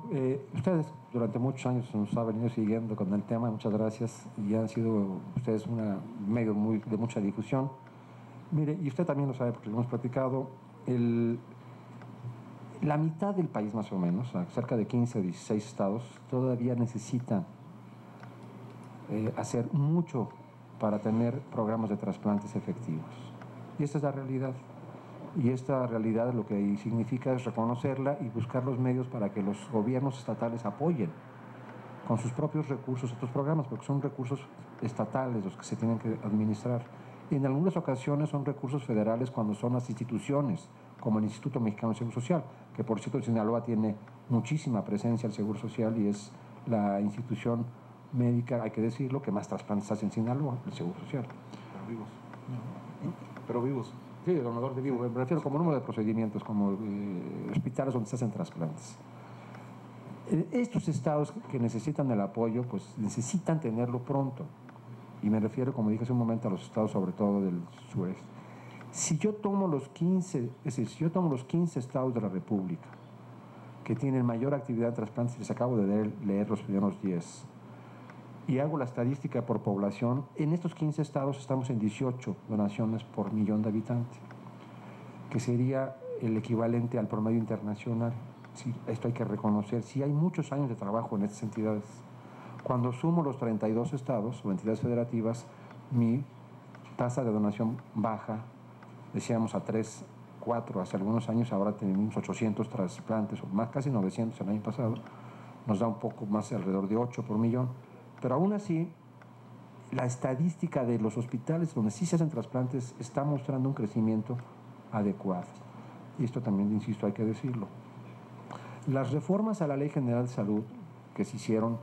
ustedes durante muchos años nos han venido siguiendo con el tema, muchas gracias, y han sido ustedes un medio de mucha difusión. Mire, y usted también lo sabe porque lo hemos platicado, la mitad del país más o menos, cerca de 15 o 16 estados, todavía necesitan hacer mucho para tener programas de trasplantes efectivos. Y esa es la realidad. Y esta realidad lo que significa es reconocerla y buscar los medios para que los gobiernos estatales apoyen con sus propios recursos estos programas, porque son recursos estatales los que se tienen que administrar. Y en algunas ocasiones son recursos federales cuando son las instituciones, como el Instituto Mexicano de Seguro Social, que por cierto en Sinaloa tiene muchísima presencia el Seguro Social y es la institución médica, hay que decirlo, que más trasplantes hace en Sinaloa, el Seguro Social. Pero vivos. Pero vivos. Sí, el donador de vivo, me refiero como número de procedimientos, como hospitales donde se hacen trasplantes. Estos estados que necesitan el apoyo, pues necesitan tenerlo pronto. Y me refiero, como dije hace un momento, a los estados sobre todo del sureste. Si yo tomo los 15, es decir, si yo tomo los 15 estados de la República que tienen mayor actividad de trasplantes, les acabo de leer los primeros 10, y hago la estadística por población, en estos 15 estados estamos en 18 donaciones por millón de habitantes, que sería el equivalente al promedio internacional. Sí, esto hay que reconocer. Sí, hay muchos años de trabajo en estas entidades. Cuando sumo los 32 estados o entidades federativas, mi tasa de donación baja, decíamos a 3, 4, hace algunos años, ahora tenemos 800 trasplantes, o más, casi 900 el año pasado, nos da un poco más, alrededor de 8 por millón. Pero aún así, la estadística de los hospitales donde sí se hacen trasplantes está mostrando un crecimiento adecuado. Y esto también, insisto, hay que decirlo. Las reformas a la Ley General de Salud que se hicieron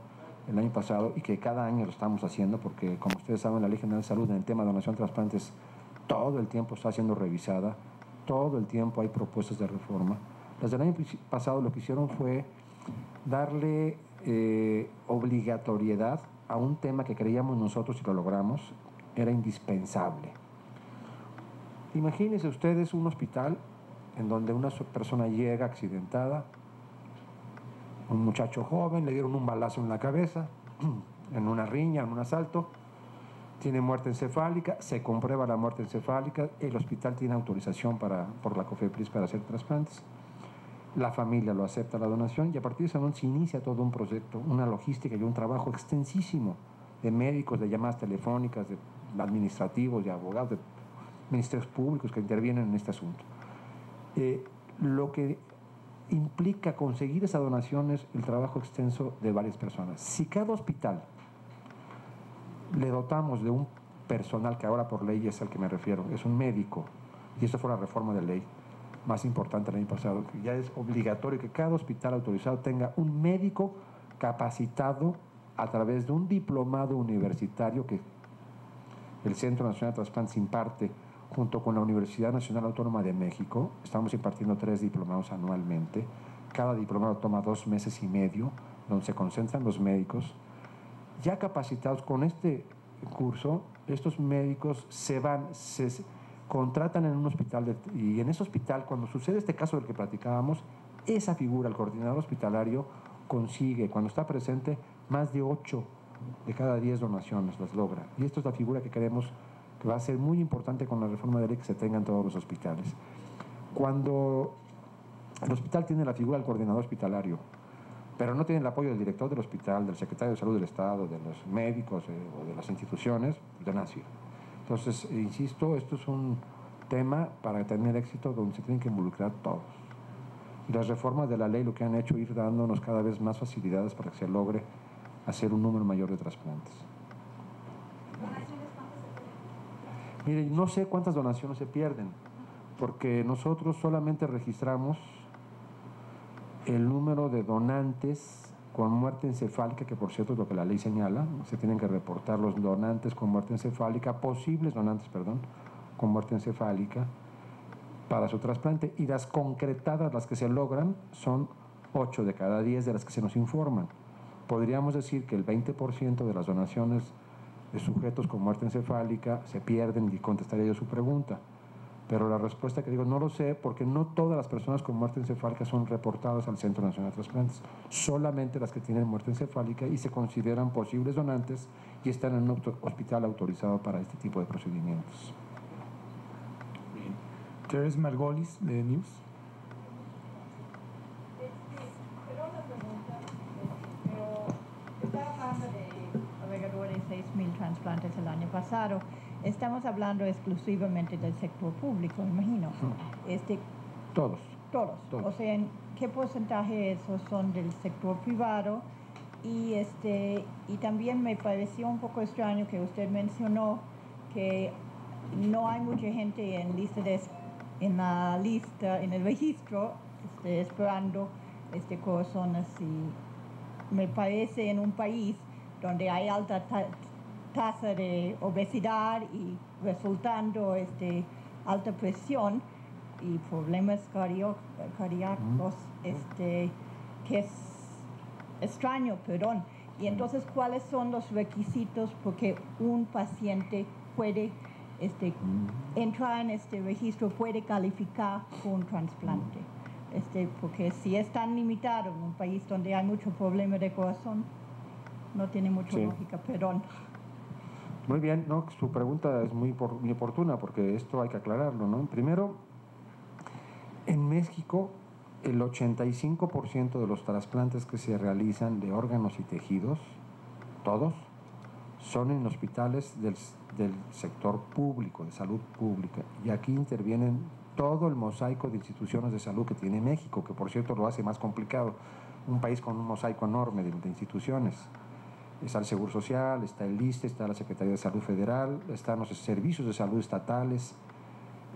el año pasado y que cada año lo estamos haciendo, porque como ustedes saben, la Ley General de Salud en el tema de donación de trasplantes todo el tiempo está siendo revisada, todo el tiempo hay propuestas de reforma. Las del año pasado lo que hicieron fue darle obligatoriedad a un tema que creíamos nosotros, y lo logramos, era indispensable. Imagínense ustedes un hospital en donde una persona llega accidentada, un muchacho joven, le dieron un balazo en la cabeza, en una riña, en un asalto, tiene muerte encefálica, se comprueba la muerte encefálica, el hospital tiene autorización por la COFEPRIS para hacer trasplantes. La familia lo acepta la donación y a partir de ese momento se inicia todo un proyecto, una logística y un trabajo extensísimo de médicos, de llamadas telefónicas, de administrativos, de abogados, de ministerios públicos que intervienen en este asunto. Lo que implica conseguir esa donación es el trabajo extenso de varias personas. Si cada hospital le dotamos de un personal, que ahora por ley es al que me refiero, es un médico, y esto fue la reforma de ley más importante el año pasado, que ya es obligatorio que cada hospital autorizado tenga un médico capacitado a través de un diplomado universitario que el Centro Nacional de Trasplantes imparte junto con la Universidad Nacional Autónoma de México. Estamos impartiendo 3 diplomados anualmente. Cada diplomado toma 2 meses y medio, donde se concentran los médicos. Ya capacitados con este curso, estos médicos se contratan en un hospital y en ese hospital, cuando sucede este caso del que platicábamos, esa figura, el coordinador hospitalario, consigue, cuando está presente, más de 8 de cada 10 donaciones las logra. Y esto es la figura que creemos que va a ser muy importante con la reforma de ley que se tenga en todos los hospitales. Cuando el hospital tiene la figura del coordinador hospitalario, pero no tiene el apoyo del director del hospital, del secretario de Salud del Estado, de los médicos o de las instituciones, de nadie. Entonces, insisto, esto es un tema para tener éxito donde se tienen que involucrar todos. Y las reformas de la ley lo que han hecho es ir dándonos cada vez más facilidades para que se logre hacer un número mayor de trasplantes. Mire, no sé cuántas donaciones se pierden, porque nosotros solamente registramos el número de donantes con muerte encefálica, que por cierto es lo que la ley señala, se tienen que reportar los donantes con muerte encefálica, posibles donantes, perdón, con muerte encefálica para su trasplante, y las concretadas, las que se logran, son 8 de cada 10 de las que se nos informan. Podríamos decir que el 20% de las donaciones de sujetos con muerte encefálica se pierden, y contestaría yo su pregunta. Pero la respuesta que digo, no lo sé, porque no todas las personas con muerte encefálica son reportadas al Centro Nacional de Trasplantes. Solamente las que tienen muerte encefálica y se consideran posibles donantes y están en un hospital autorizado para este tipo de procedimientos. Bien. Teres Margolis, de News. Perdón la pregunta, pero estaba hablando de alrededor de 6,000 trasplantes el año pasado. estamos hablando exclusivamente del sector público, imagino. Todos. Todos. O sea, ¿qué porcentaje esos son del sector privado? Y también me pareció un poco extraño que usted mencionó que no hay mucha gente en el registro, esperando corazones, y me parece en un país donde hay alta tasa de obesidad y resultando alta presión y problemas cardíacos, que es extraño, perdón. Y entonces, ¿cuáles son los requisitos porque un paciente puede entrar en este registro, puede calificar por un trasplante? Porque si es tan limitado en un país donde hay mucho problema de corazón, no tiene mucha lógica, perdón. Muy bien, no, su pregunta es muy oportuna porque esto hay que aclararlo, ¿no? Primero, en México, el 85% de los trasplantes que se realizan de órganos y tejidos, todos, son en hospitales del sector público, de salud pública. Y aquí intervienen todo el mosaico de instituciones de salud que tiene México, que por cierto lo hace más complicado. Un país con un mosaico enorme de instituciones. Está el Seguro Social, está el ISSSTE, está la Secretaría de Salud Federal, están los servicios de salud estatales,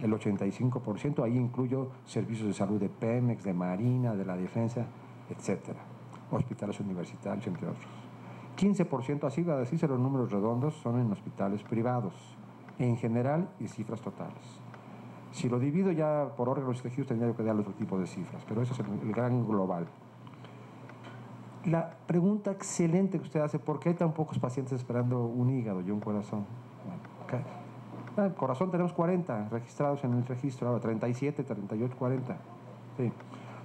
el 85%, ahí incluyo servicios de salud de Pemex, de Marina, de la Defensa, etcétera, hospitales universitarios, entre otros. 15%, así va a decirse los números redondos, son en hospitales privados, en general y cifras totales. Si lo divido ya por órganos y tejidos, tendría que dar otro tipo de cifras, pero ese es el gran global. La pregunta excelente que usted hace, ¿por qué hay tan pocos pacientes esperando un hígado y un corazón? El corazón tenemos 40 registrados en el registro, ahora 37, 38, 40. Sí.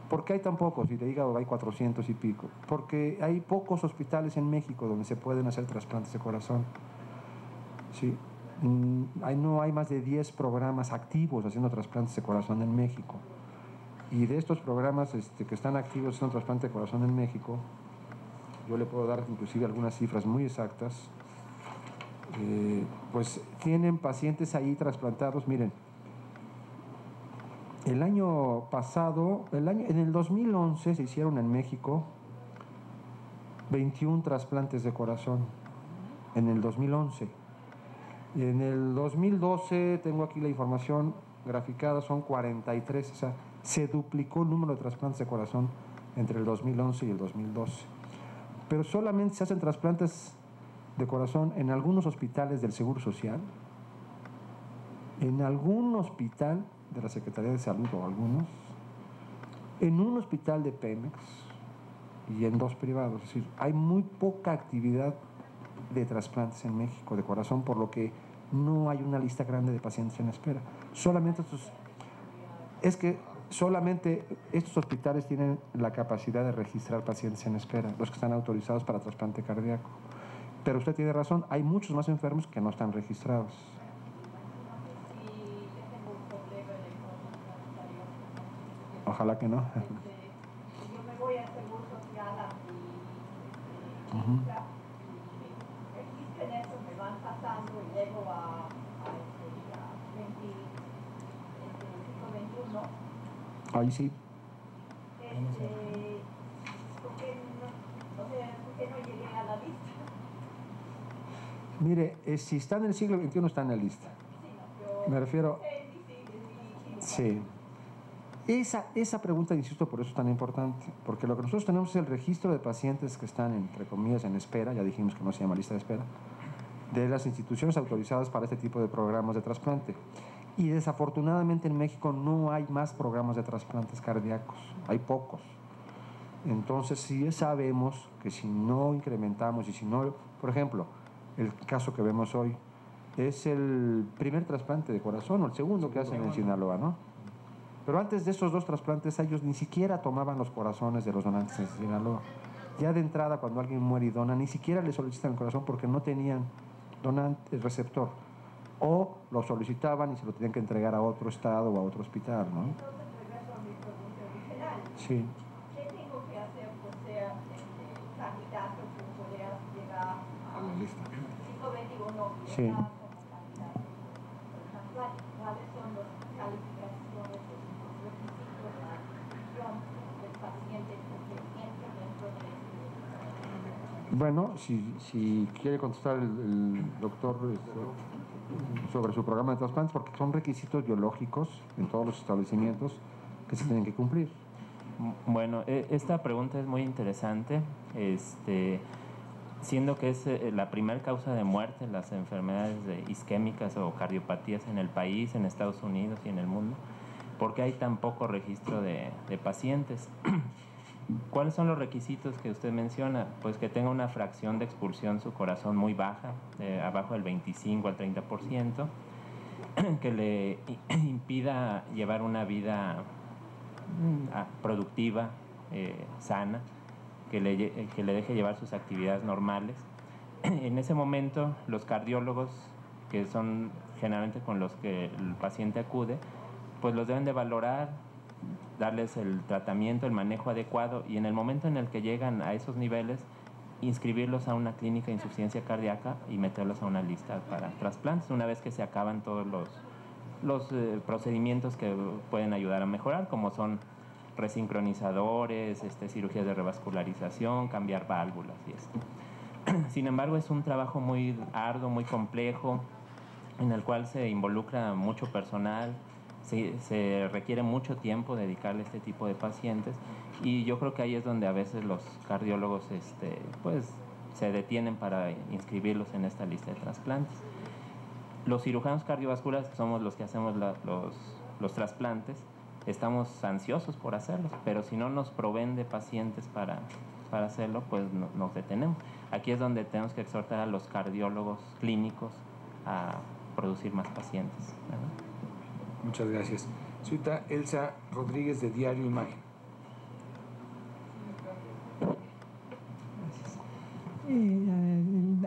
¿Por qué hay tan pocos? Y de hígado hay 400 y pico. Porque hay pocos hospitales en México donde se pueden hacer trasplantes de corazón. Sí. No hay más de 10 programas activos haciendo trasplantes de corazón en México. Y de estos programas que están activos haciendo trasplante de corazón en México, yo le puedo dar inclusive algunas cifras muy exactas. Pues tienen pacientes ahí trasplantados. Miren, el año pasado, en el 2011 se hicieron en México 21 trasplantes de corazón, en el 2011. En el 2012, tengo aquí la información graficada, son 43, o sea, se duplicó el número de trasplantes de corazón entre el 2011 y el 2012. Pero solamente se hacen trasplantes de corazón en algunos hospitales del Seguro Social, en algún hospital de la Secretaría de Salud o algunos, en un hospital de Pemex y en 2 privados. Es decir, hay muy poca actividad de trasplantes en México de corazón, por lo que no hay una lista grande de pacientes en espera. Solamente estos hospitales tienen la capacidad de registrar pacientes en espera, los que están autorizados para trasplante cardíaco. Pero usted tiene razón, hay muchos más enfermos que no están registrados. Ojalá que no. Yo me voy al Seguro Social registren eso, me van pasando y llego a 21. Ahí sí. ¿Por qué no llegué a la lista? Mire, si está en el siglo XXI, está en la lista. Me refiero... Sí. Esa pregunta, insisto, por eso es tan importante, porque lo que nosotros tenemos es el registro de pacientes que están, entre comillas, en espera, ya dijimos que no se llama lista de espera, de las instituciones autorizadas para este tipo de programas de trasplante. Y desafortunadamente en México no hay más programas de trasplantes cardíacos, hay pocos. Entonces sí sabemos que si no incrementamos y si no, por ejemplo, el caso que vemos hoy es el primer trasplante de corazón o el segundo que hacen en Sinaloa, ¿no? Pero antes de esos 2 trasplantes ellos ni siquiera tomaban los corazones de los donantes en Sinaloa. Ya de entrada, cuando alguien muere y dona, ni siquiera le solicitan el corazón porque no tenían donante, el receptor. O lo solicitaban y se lo tenían que entregar a otro estado o a otro hospital, ¿no? Entonces regreso a mi pregunta original. Sí. ¿Qué tengo que hacer por ser candidato que pueda llegar a la lista? 521? Sí. ¿cuáles son las calificaciones de los requisitos de admisión del paciente que entra dentro de este? Bueno, si quiere contestar el doctor sobre su programa de trasplantes, porque son requisitos biológicos en todos los establecimientos que se tienen que cumplir. Bueno, esta pregunta es muy interesante, siendo que es la primera causa de muerte en las enfermedades isquémicas o cardiopatías en el país, en Estados Unidos y en el mundo, porque hay tan poco registro de pacientes. ¿Cuáles son los requisitos que usted menciona? Pues que tenga una fracción de expulsión su corazón muy baja, abajo del 25 al 30%, que le impida llevar una vida productiva, sana, que le deje llevar sus actividades normales. En ese momento, los cardiólogos, que son generalmente con los que el paciente acude, pues los deben de valorar, darles el tratamiento, el manejo adecuado, y en el momento en el que llegan a esos niveles, inscribirlos a una clínica de insuficiencia cardíaca y meterlos a una lista para trasplantes, una vez que se acaban todos los procedimientos que pueden ayudar a mejorar, como son resincronizadores, cirugías de revascularización, cambiar válvulas y esto. Sin embargo, es un trabajo muy arduo, muy complejo, en el cual se involucra mucho personal, se requiere mucho tiempo dedicarle a este tipo de pacientes, y yo creo que ahí es donde a veces los cardiólogos pues se detienen para inscribirlos en esta lista de trasplantes. Los cirujanos cardiovasculares, que somos los que hacemos los trasplantes, estamos ansiosos por hacerlos, pero si no nos proveen de pacientes para hacerlo, pues nos detenemos. Aquí es donde tenemos que exhortar a los cardiólogos clínicos a producir más pacientes, ¿verdad? Muchas gracias. Señorita Elsa Rodríguez, de Diario Imagen.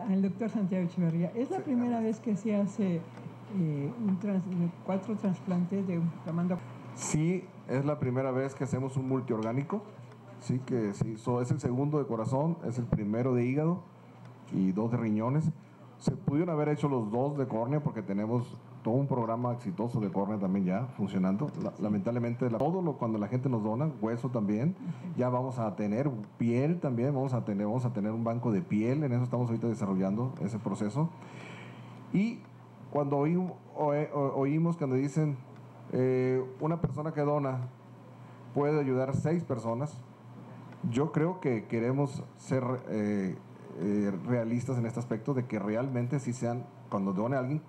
Al doctor Santiago Echeverría, ¿es la primera vez que se hace 4 trasplantes de Flamanda? Sí, es la primera vez que hacemos un multiorgánico. Sí, que sí, es el segundo de corazón, es el primero de hígado y 2 de riñones. Se pudieron haber hecho los 2 de córnea porque tenemos todo un programa exitoso de córnea también ya funcionando. Lamentablemente, cuando la gente nos dona, hueso también, ya vamos a tener piel también, vamos a tener un banco de piel, en eso estamos ahorita desarrollando ese proceso. Y cuando oímos cuando dicen una persona que dona puede ayudar a 6 personas, yo creo que queremos ser realistas en este aspecto de que realmente sí sean, cuando done a alguien,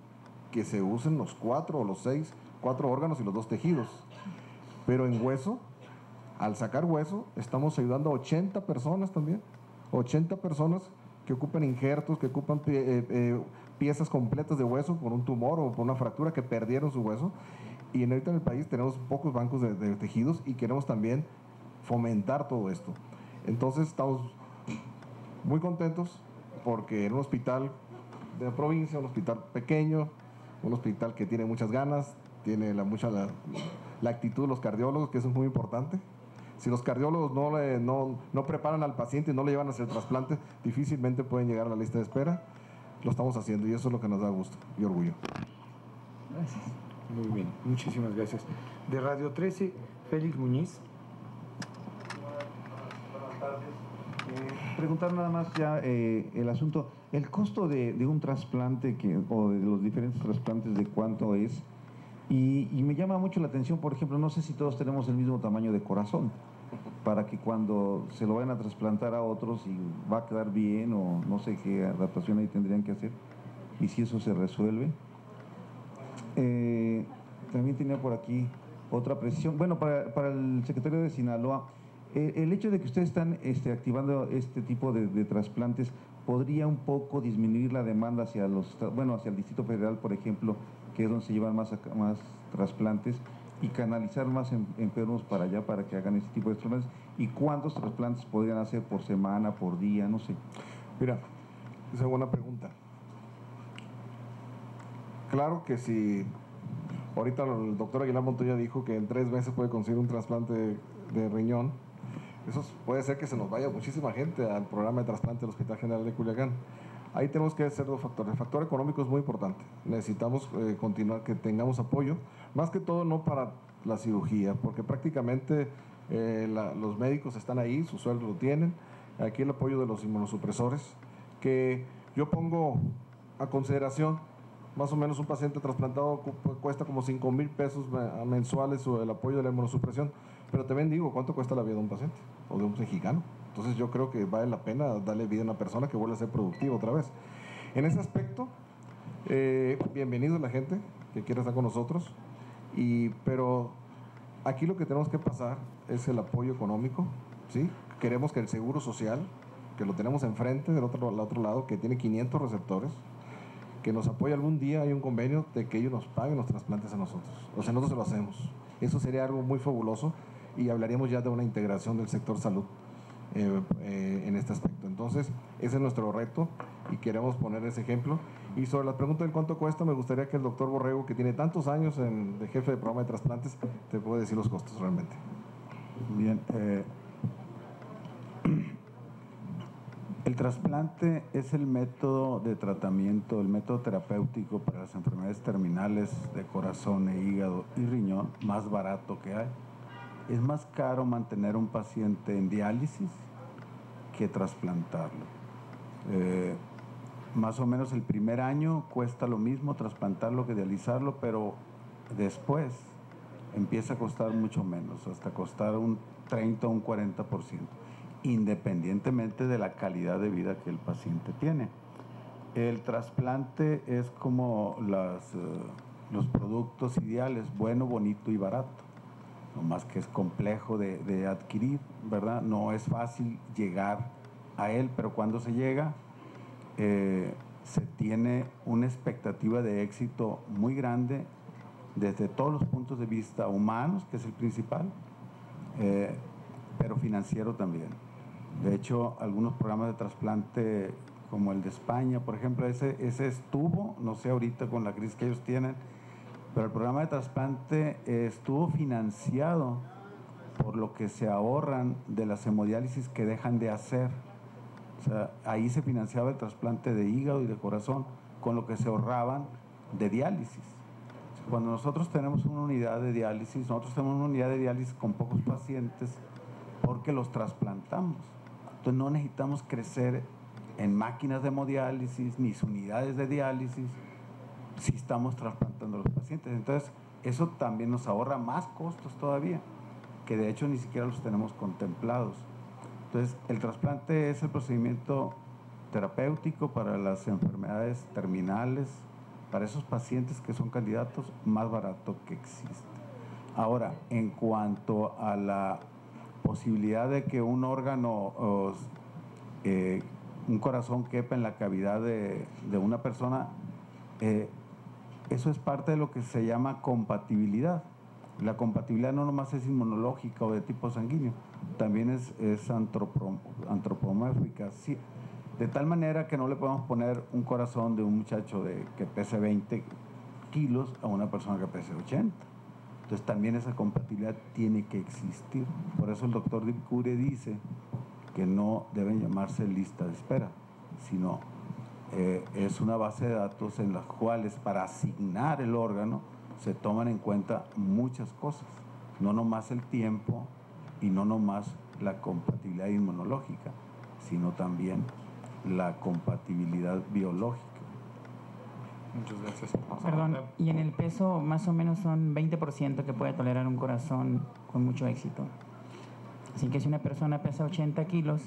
que se usen los 4 o los 6, 4 órganos y los 2 tejidos. Pero en hueso, al sacar hueso, estamos ayudando a 80 personas también. 80 personas que ocupan injertos, que ocupan piezas completas de hueso por un tumor o por una fractura, que perdieron su hueso. Y ahorita en el país tenemos pocos bancos de tejidos y queremos también fomentar todo esto. Entonces estamos muy contentos porque en un hospital de la provincia, un hospital pequeño, un hospital que tiene muchas ganas, tiene la actitud de los cardiólogos, que eso es muy importante. Si los cardiólogos no preparan al paciente y no le llevan a hacer trasplante, difícilmente pueden llegar a la lista de espera. Lo estamos haciendo y eso es lo que nos da gusto y orgullo. Gracias. Muy bien, muchísimas gracias. De Radio 13, Félix Muñiz. Buenas tardes. Preguntar nada más ya el asunto, el costo de un trasplante o de los diferentes trasplantes, de cuánto es, y me llama mucho la atención, por ejemplo, no sé si todos tenemos el mismo tamaño de corazón, para que cuando se lo vayan a trasplantar a otros y va a quedar bien, o no sé qué adaptación ahí tendrían que hacer, y si eso se resuelve. También tenía por aquí otra precisión, bueno, para el secretario de Sinaloa, el hecho de que ustedes están activando este tipo de trasplantes, ¿podría un poco disminuir la demanda hacia hacia el Distrito Federal, por ejemplo, que es donde se llevan más trasplantes, y canalizar más enfermos para allá para que hagan este tipo de trasplantes? ¿Y cuántos trasplantes podrían hacer por semana, por día? No sé. Mira, esa es buena pregunta. Claro que si ahorita el doctor Aguilar Montoya dijo que en 3 meses puede conseguir un trasplante de riñón, eso puede ser que se nos vaya muchísima gente al programa de trasplante del Hospital General de Culiacán. Ahí tenemos que hacer dos factores. El factor económico es muy importante. Necesitamos continuar, que tengamos apoyo, más que todo no para la cirugía, porque prácticamente los médicos están ahí, su sueldo lo tienen. Aquí el apoyo de los inmunosupresores, que yo pongo a consideración, más o menos un paciente trasplantado cuesta como 5,000 pesos mensuales el apoyo de la inmunosupresión, pero también digo, ¿cuánto cuesta la vida de un paciente o de un mexicano? Entonces yo creo que vale la pena darle vida a una persona que vuelva a ser productiva otra vez. En ese aspecto, bienvenidos la gente que quiera estar con nosotros, pero aquí lo que tenemos que pasar es el apoyo económico, ¿sí? Queremos que el seguro social, que lo tenemos enfrente del otro lado, que tiene 500 receptores, que nos apoye algún día, hay un convenio de que ellos nos paguen los trasplantes a nosotros. O sea, nosotros se lo hacemos. Eso sería algo muy fabuloso y hablaríamos ya de una integración del sector salud en este aspecto. Entonces, ese es nuestro reto y queremos poner ese ejemplo. Y sobre la pregunta de cuánto cuesta, me gustaría que el doctor Borrego, que tiene tantos años de jefe de programa de trasplantes, te pueda decir los costos realmente. Bien. El trasplante es el método de tratamiento, el método terapéutico para las enfermedades terminales de corazón e hígado y riñón más barato que hay. Es más caro mantener un paciente en diálisis que trasplantarlo. Más o menos el primer año cuesta lo mismo trasplantarlo que dializarlo, pero después empieza a costar mucho menos, hasta costar un 30 o un 40%, independientemente de la calidad de vida que el paciente tiene. El trasplante es como los productos ideales, bueno, bonito y barato, no más que es complejo de adquirir, ¿verdad? No es fácil llegar a él, pero cuando se llega, se tiene una expectativa de éxito muy grande desde todos los puntos de vista humanos, que es el principal, pero financiero también. De hecho, algunos programas de trasplante, como el de España, por ejemplo, ese estuvo, no sé ahorita con la crisis que ellos tienen, pero el programa de trasplante estuvo financiado por lo que se ahorran de las hemodiálisis que dejan de hacer. O sea, ahí se financiaba el trasplante de hígado y de corazón con lo que se ahorraban de diálisis. Cuando nosotros tenemos una unidad de diálisis, nosotros tenemos una unidad de diálisis con pocos pacientes porque los trasplantamos. Entonces no necesitamos crecer en máquinas de hemodiálisis ni unidades de diálisis si estamos trasplantando a los pacientes. Entonces eso también nos ahorra más costos todavía, que de hecho ni siquiera los tenemos contemplados. Entonces el trasplante es el procedimiento terapéutico para las enfermedades terminales, para esos pacientes que son candidatos, más barato que existe. Ahora, en cuanto a la posibilidad de que un órgano, un corazón quepa en la cavidad de una persona, eso es parte de lo que se llama compatibilidad. La compatibilidad no nomás es inmunológica o de tipo sanguíneo, también es antropomórfica, sí, de tal manera que no le podemos poner un corazón de un muchacho que pese 20 kilos a una persona que pese 80. Entonces también esa compatibilidad tiene que existir. Por eso el doctor Dipkure dice que no deben llamarse lista de espera, sino es una base de datos en las cuales para asignar el órgano se toman en cuenta muchas cosas, no nomás el tiempo y no nomás la compatibilidad inmunológica, sino también la compatibilidad biológica. Muchas gracias. Perdón, y en el peso más o menos son 20% que puede tolerar un corazón con mucho éxito. Así que si una persona pesa 80 kilos,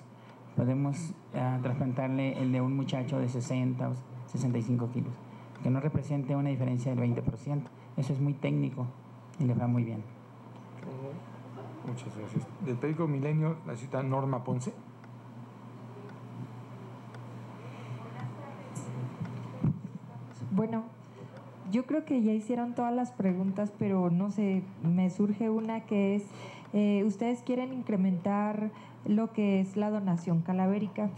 podemos trasplantarle el de un muchacho de 60 o 65 kilos, que no represente una diferencia del 20%. Eso es muy técnico y le va muy bien. Muchas gracias. Del periódico Milenio, la cita Norma Ponce. Bueno, yo creo que ya hicieron todas las preguntas, pero no sé, me surge una que es, ustedes quieren incrementar lo que es la donación calavérica.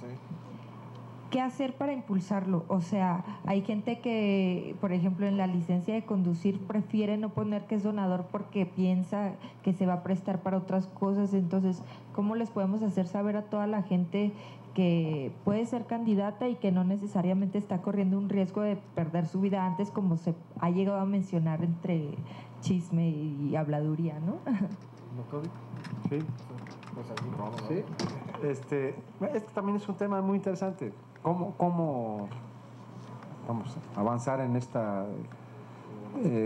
¿qué hacer para impulsarlo? O sea, hay gente que, por ejemplo, en la licencia de conducir prefiere no poner que es donador porque piensa que se va a prestar para otras cosas. Entonces, ¿cómo les podemos hacer saber a toda la gente que puede ser candidata y que no necesariamente está corriendo un riesgo de perder su vida antes, como se ha llegado a mencionar entre chisme y habladuría, ¿no? Sí. Sí. Este también es un tema muy interesante. ¿Cómo vamos a avanzar en esta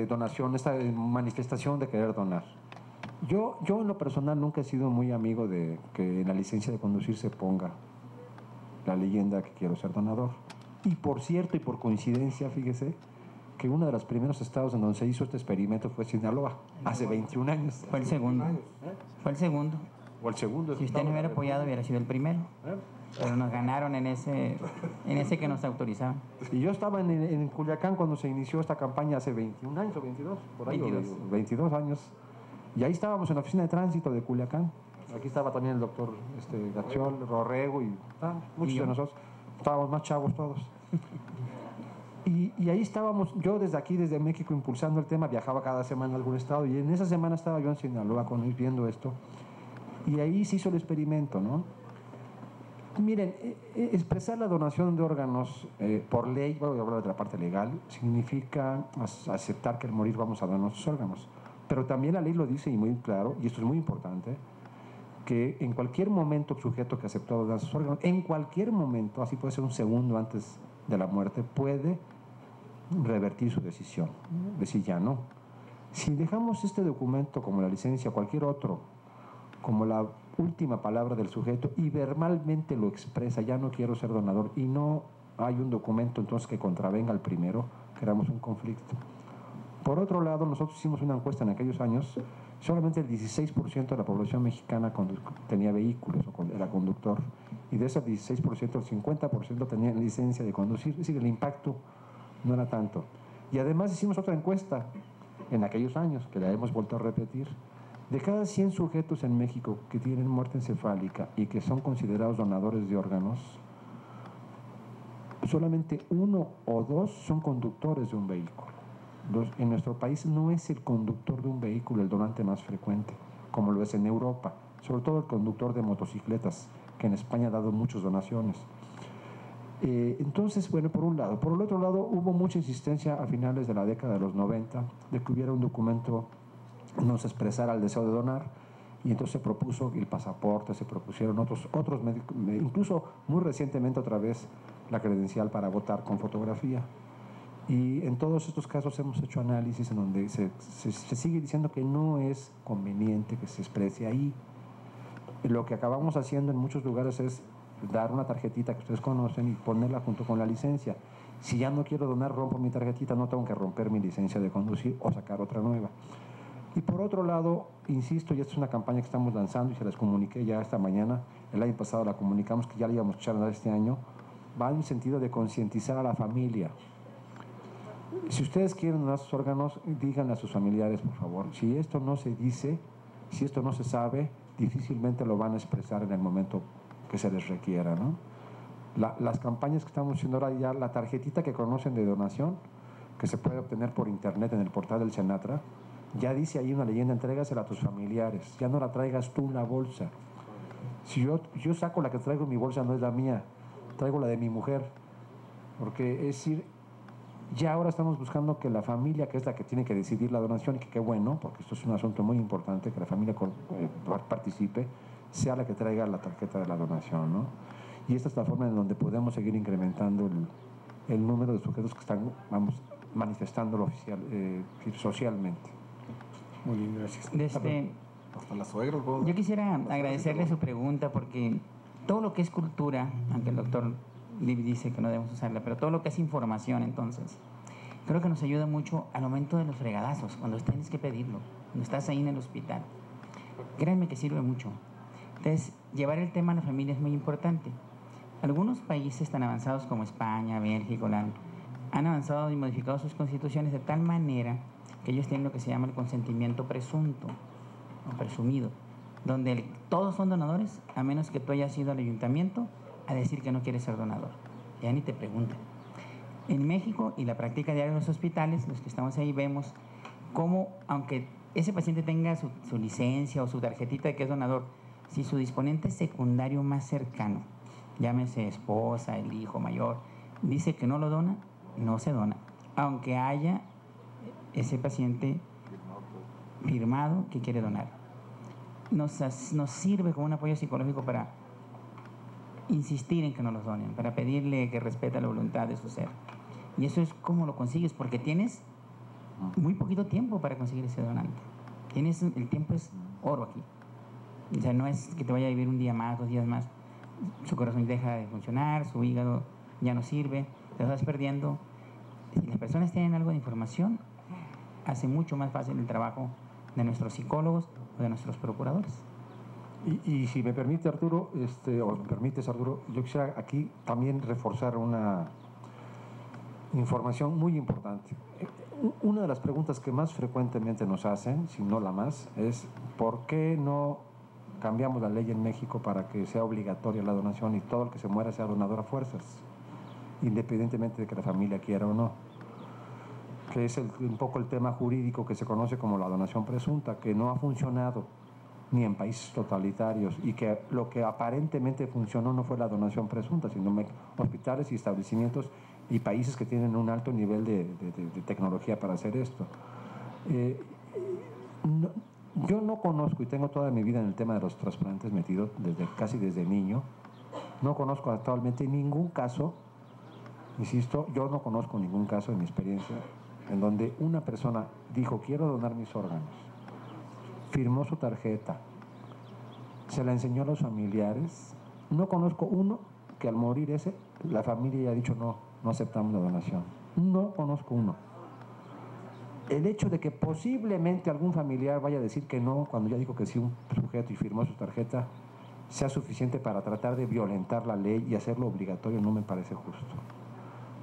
donación, esta manifestación de querer donar? Yo en lo personal nunca he sido muy amigo de que en la licencia de conducir se ponga la leyenda que quiero ser donador. Y por cierto, y por coincidencia, fíjese que uno de los primeros estados en donde se hizo este experimento fue Sinaloa, hace 21 años. Fue el segundo. Fue el segundo. O el segundo. Si usted no hubiera apoyado, hubiera sido el primero. Pero nos ganaron en ese que nos autorizaban. Y yo estaba en Culiacán cuando se inició esta campaña hace 21 años o 22, por ahí. 22 años. Y ahí estábamos en la oficina de tránsito de Culiacán. Aquí estaba también el doctor Gachiol, Rorrego y muchos de nosotros. Estábamos más chavos todos. Y ahí estábamos, yo desde aquí, desde México, impulsando el tema, viajaba cada semana a algún estado y en esa semana estaba yo en Sinaloa viendo esto. Y ahí se hizo el experimento, ¿no? Miren, expresar la donación de órganos por ley, voy a hablar de la parte legal, significa aceptar que al morir vamos a donar nuestros órganos. Pero también la ley lo dice y muy claro, y esto es muy importante, que en cualquier momento el sujeto que aceptó donar sus órganos, en cualquier momento, así puede ser un segundo antes de la muerte, puede revertir su decisión, decir ya no. Si dejamos este documento como la licencia o cualquier otro, como la última palabra del sujeto y verbalmente lo expresa, ya no quiero ser donador, y no hay un documento entonces que contravenga al primero, creamos un conflicto. Por otro lado, nosotros hicimos una encuesta en aquellos años, solamente el 16% de la población mexicana tenía vehículos o era conductor, y de ese 16%, el 50% tenía licencia de conducir, es decir, el impacto no era tanto. Y además hicimos otra encuesta en aquellos años, que la hemos vuelto a repetir. De cada 100 sujetos en México que tienen muerte encefálica y que son considerados donadores de órganos, solamente 1 o 2 son conductores de un vehículo. En nuestro país no es el conductor de un vehículo el donante más frecuente, como lo es en Europa, sobre todo el conductor de motocicletas, que en España ha dado muchas donaciones. Entonces, bueno, por un lado. Por el otro lado, hubo mucha insistencia a finales de la década de los 90 de que hubiera un documento que nos expresara el deseo de donar, y entonces se propuso el pasaporte, se propusieron otros incluso muy recientemente otra vez la credencial para votar con fotografía. Y en todos estos casos hemos hecho análisis en donde se sigue diciendo que no es conveniente que se exprese ahí. Lo que acabamos haciendo en muchos lugares es dar una tarjetita que ustedes conocen y ponerla junto con la licencia. Si ya no quiero donar, rompo mi tarjetita, no tengo que romper mi licencia de conducir o sacar otra nueva. Y por otro lado, insisto, y esta es una campaña que estamos lanzando y se las comuniqué ya esta mañana, el año pasado la comunicamos que ya la íbamos a echar a andar este año, va en el sentido de concientizar a la familia. Si ustedes quieren donar sus órganos, díganle a sus familiares, por favor. Si esto no se dice, si esto no se sabe, difícilmente lo van a expresar en el momento que se les requiera, ¿no? Las campañas que estamos haciendo ahora, ya la tarjetita que conocen de donación, que se puede obtener por internet en el portal del Senatra, ya dice ahí una leyenda: entrégasela a tus familiares, ya no la traigas tú en la bolsa. Si yo saco la que traigo en mi bolsa, no es la mía, traigo la de mi mujer, porque es decir, ya ahora estamos buscando que la familia, que es la que tiene que decidir la donación, y que qué bueno, porque esto es un asunto muy importante, que la familia participe, sea la que traiga la tarjeta de la donación, ¿no? Y esta es la forma en donde podemos seguir incrementando el número de sujetos que están, manifestándolo socialmente. Muy bien, gracias. Hasta la suegra. Yo quisiera agradecerle su pregunta, porque todo lo que es cultura, aunque el doctor dice que no debemos usarla, pero todo lo que es información, entonces, creo que nos ayuda mucho al momento de los fregadazos, cuando tienes que pedirlo, cuando estás ahí en el hospital. Créanme que sirve mucho. Entonces, llevar el tema a la familia es muy importante. Algunos países tan avanzados como España, Bélgica, Holanda, han avanzado y modificado sus constituciones de tal manera que ellos tienen lo que se llama el consentimiento presunto o presumido, donde todos son donadores, a menos que tú hayas ido al ayuntamiento a decir que no quieres ser donador. ya ni te preguntan. En México, y la práctica diaria en los hospitales, los que estamos ahí vemos cómo, aunque ese paciente tenga su licencia o su tarjetita de que es donador, si su disponente secundario más cercano, llámese esposa, el hijo mayor, dice que no lo dona, no se dona, aunque haya ese paciente firmado que quiere donar. Nos sirve como un apoyo psicológico para insistir en que no los donen, para pedirle que respete la voluntad de su ser. Y eso es como lo consigues, porque tienes muy poquito tiempo para conseguir ese donante. El tiempo es oro aquí. O sea, no es que te vaya a vivir un día más, 2 días más. Su corazón deja de funcionar, su hígado ya no sirve, te vas perdiendo. Si las personas tienen algo de información, hace mucho más fácil el trabajo de nuestros psicólogos o de nuestros procuradores. Y si me permite, Arturo, o me permites, Arturo, yo quisiera aquí también reforzar una información muy importante. Una de las preguntas que más frecuentemente nos hacen, si no la más, es ¿por qué no cambiamos la ley en México para que sea obligatoria la donación y todo el que se muera sea donador a fuerzas, independientemente de que la familia quiera o no? Que es un poco el tema jurídico que se conoce como la donación presunta, que no ha funcionado ni en países totalitarios, y que lo que aparentemente funcionó no fue la donación presunta, sino hospitales y establecimientos y países que tienen un alto nivel de tecnología para hacer esto. Yo no conozco, y tengo toda mi vida en el tema de los trasplantes metido casi desde niño, no conozco actualmente ningún caso, insisto, yo no conozco ningún caso en mi experiencia en donde una persona dijo quiero donar mis órganos, firmó su tarjeta, se la enseñó a los familiares. No conozco uno que al morir la familia haya dicho no aceptamos la donación. No conozco uno. El hecho de que posiblemente algún familiar vaya a decir que no cuando ya dijo que sí un sujeto y firmó su tarjeta sea suficiente para tratar de violentar la ley y hacerlo obligatorio no me parece justo,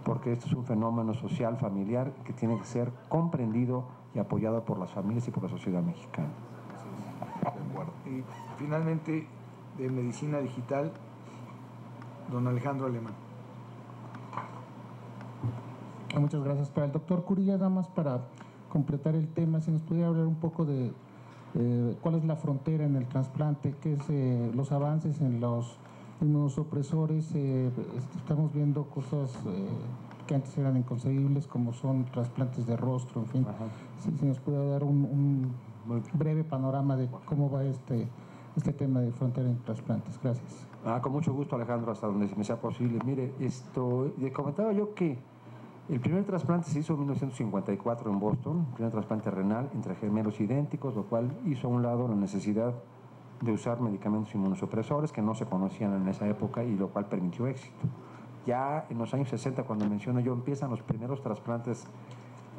porque esto es un fenómeno social, familiar, que tiene que ser comprendido y apoyado por las familias y por la sociedad mexicana. De acuerdo. Y finalmente, de medicina digital, don Alejandro Alemán. Muchas gracias. Para el doctor Curilla, nada más para completar el tema, si nos pudiera hablar un poco de cuál es la frontera en el trasplante, qué es los avances en los inmunosupresores. Estamos viendo cosas que antes eran inconcebibles, como son trasplantes de rostro, en fin. Si nos pudiera dar un breve panorama de cómo va este tema de frontera en trasplantes. Gracias. Con mucho gusto, Alejandro, hasta donde me sea posible. Mire, le comentaba yo que el primer trasplante se hizo en 1954 en Boston, el primer trasplante renal entre gemelos idénticos, lo cual hizo a un lado la necesidad de usar medicamentos inmunosupresores que no se conocían en esa época, y lo cual permitió éxito. Ya en los años 60, cuando menciono yo, empiezan los primeros trasplantes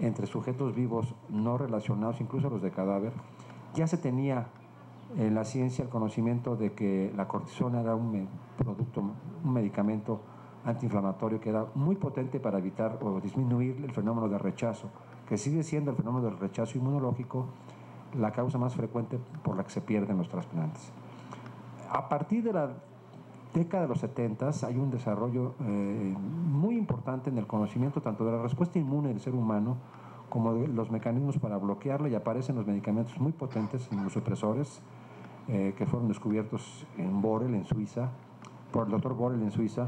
entre sujetos vivos no relacionados, incluso los de cadáver. Ya se tenía en la ciencia el conocimiento de que la cortisona era un medicamento antiinflamatorio que era muy potente para evitar o disminuir el fenómeno de rechazo, que sigue siendo el fenómeno del rechazo inmunológico la causa más frecuente por la que se pierden los trasplantes. A partir de la década de los 70 hay un desarrollo muy importante en el conocimiento tanto de la respuesta inmune del ser humano como de los mecanismos para bloquearla, y aparecen los medicamentos muy potentes, inmunosupresores, que fueron descubiertos en Borel, en Suiza, por el doctor Borel en Suiza,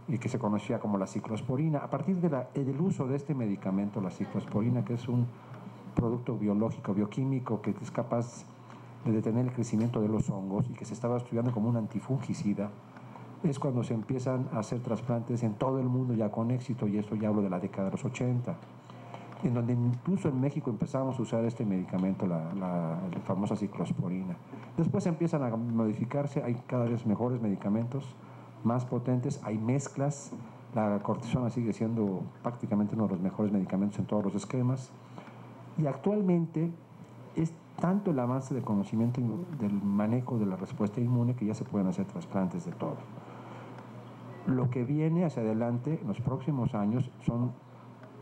y que se conocía como la ciclosporina. A partir del uso de este medicamento, la ciclosporina, que es un producto biológico, bioquímico, que es capaz de detener el crecimiento de los hongos y que se estaba estudiando como un antifungicida, es cuando se empiezan a hacer trasplantes en todo el mundo ya con éxito, y esto ya hablo de la década de los 80, en donde incluso en México empezamos a usar este medicamento, la famosa ciclosporina. Después empiezan a modificarse, hay cada vez mejores medicamentos, más potentes, hay mezclas, la cortisona sigue siendo prácticamente uno de los mejores medicamentos en todos los esquemas, y actualmente es tanto el avance del conocimiento del manejo de la respuesta inmune que ya se pueden hacer trasplantes de todo. Lo que viene hacia adelante en los próximos años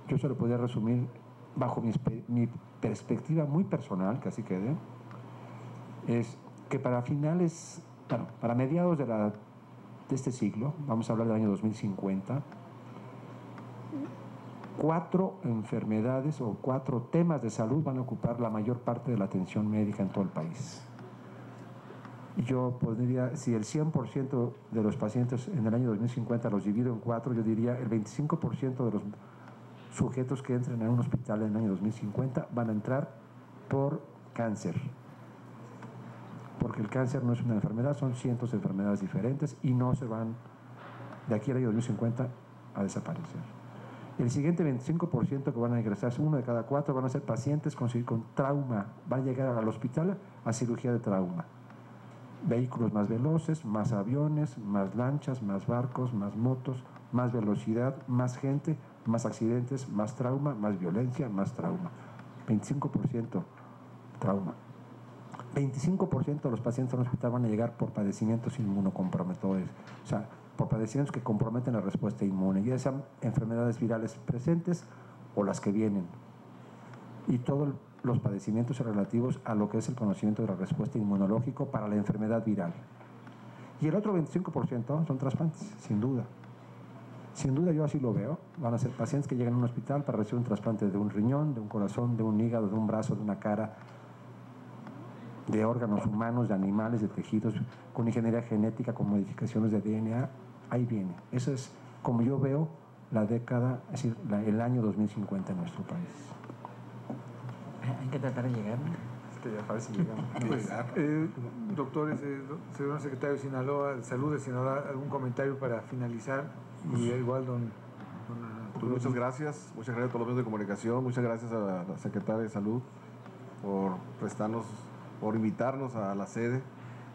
yo se lo podría resumir bajo mi perspectiva muy personal, que así quede, es que para mediados de este siglo, vamos a hablar del año 2050, 4 enfermedades o 4 temas de salud van a ocupar la mayor parte de la atención médica en todo el país. Yo podría, si el 100% de los pacientes en el año 2050 los divido en 4, yo diría el 25% de los sujetos que entren en un hospital en el año 2050 van a entrar por cáncer. Porque el cáncer no es una enfermedad, son cientos de enfermedades diferentes y no se van de aquí al año 2050 a desaparecer. El siguiente 25% que van a ingresar, 1 de cada 4, van a ser pacientes con trauma, van a llegar al hospital a cirugía de trauma. Vehículos más veloces, más aviones, más lanchas, más barcos, más motos, más velocidad, más gente, más accidentes, más trauma, más violencia, más trauma. 25% trauma. 25% de los pacientes en el hospital van a llegar por padecimientos inmunocomprometedores, o sea, por padecimientos que comprometen la respuesta inmune, ya sean enfermedades virales presentes o las que vienen. Y todos los padecimientos relativos a lo que es el conocimiento de la respuesta inmunológica para la enfermedad viral. Y el otro 25% son trasplantes, sin duda. Sin duda yo así lo veo. Van a ser pacientes que llegan a un hospital para recibir un trasplante de un riñón, de un corazón, de un hígado, de un brazo, de una cara, de órganos humanos, de animales, de tejidos, con ingeniería genética, con modificaciones de DNA. Ahí viene. Eso es como yo veo la década, es decir, el año 2050 en nuestro país. Hay que tratar de llegar, ¿no? Ya parece que llegamos. Doctores, señor secretario de Sinaloa, de Salud de Sinaloa, ¿algún comentario para finalizar? Y igual, Pues muchas gracias a todos los medios de comunicación, muchas gracias a la secretaria de Salud por invitarnos a la sede.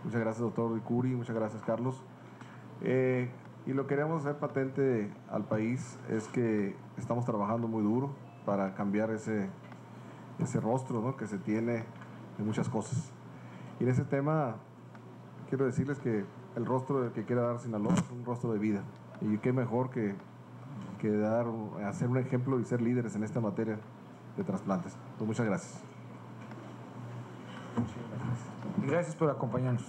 Muchas gracias, doctor Curi, muchas gracias, Carlos. Y lo que queremos hacer patente al país es que estamos trabajando muy duro para cambiar ese rostro, ¿no?, que se tiene de muchas cosas. Y en ese tema quiero decirles que el rostro que quiere dar Sinaloa es un rostro de vida. Y qué mejor que hacer un ejemplo y ser líderes en esta materia de trasplantes. Pues muchas gracias. Gracias por acompañarnos.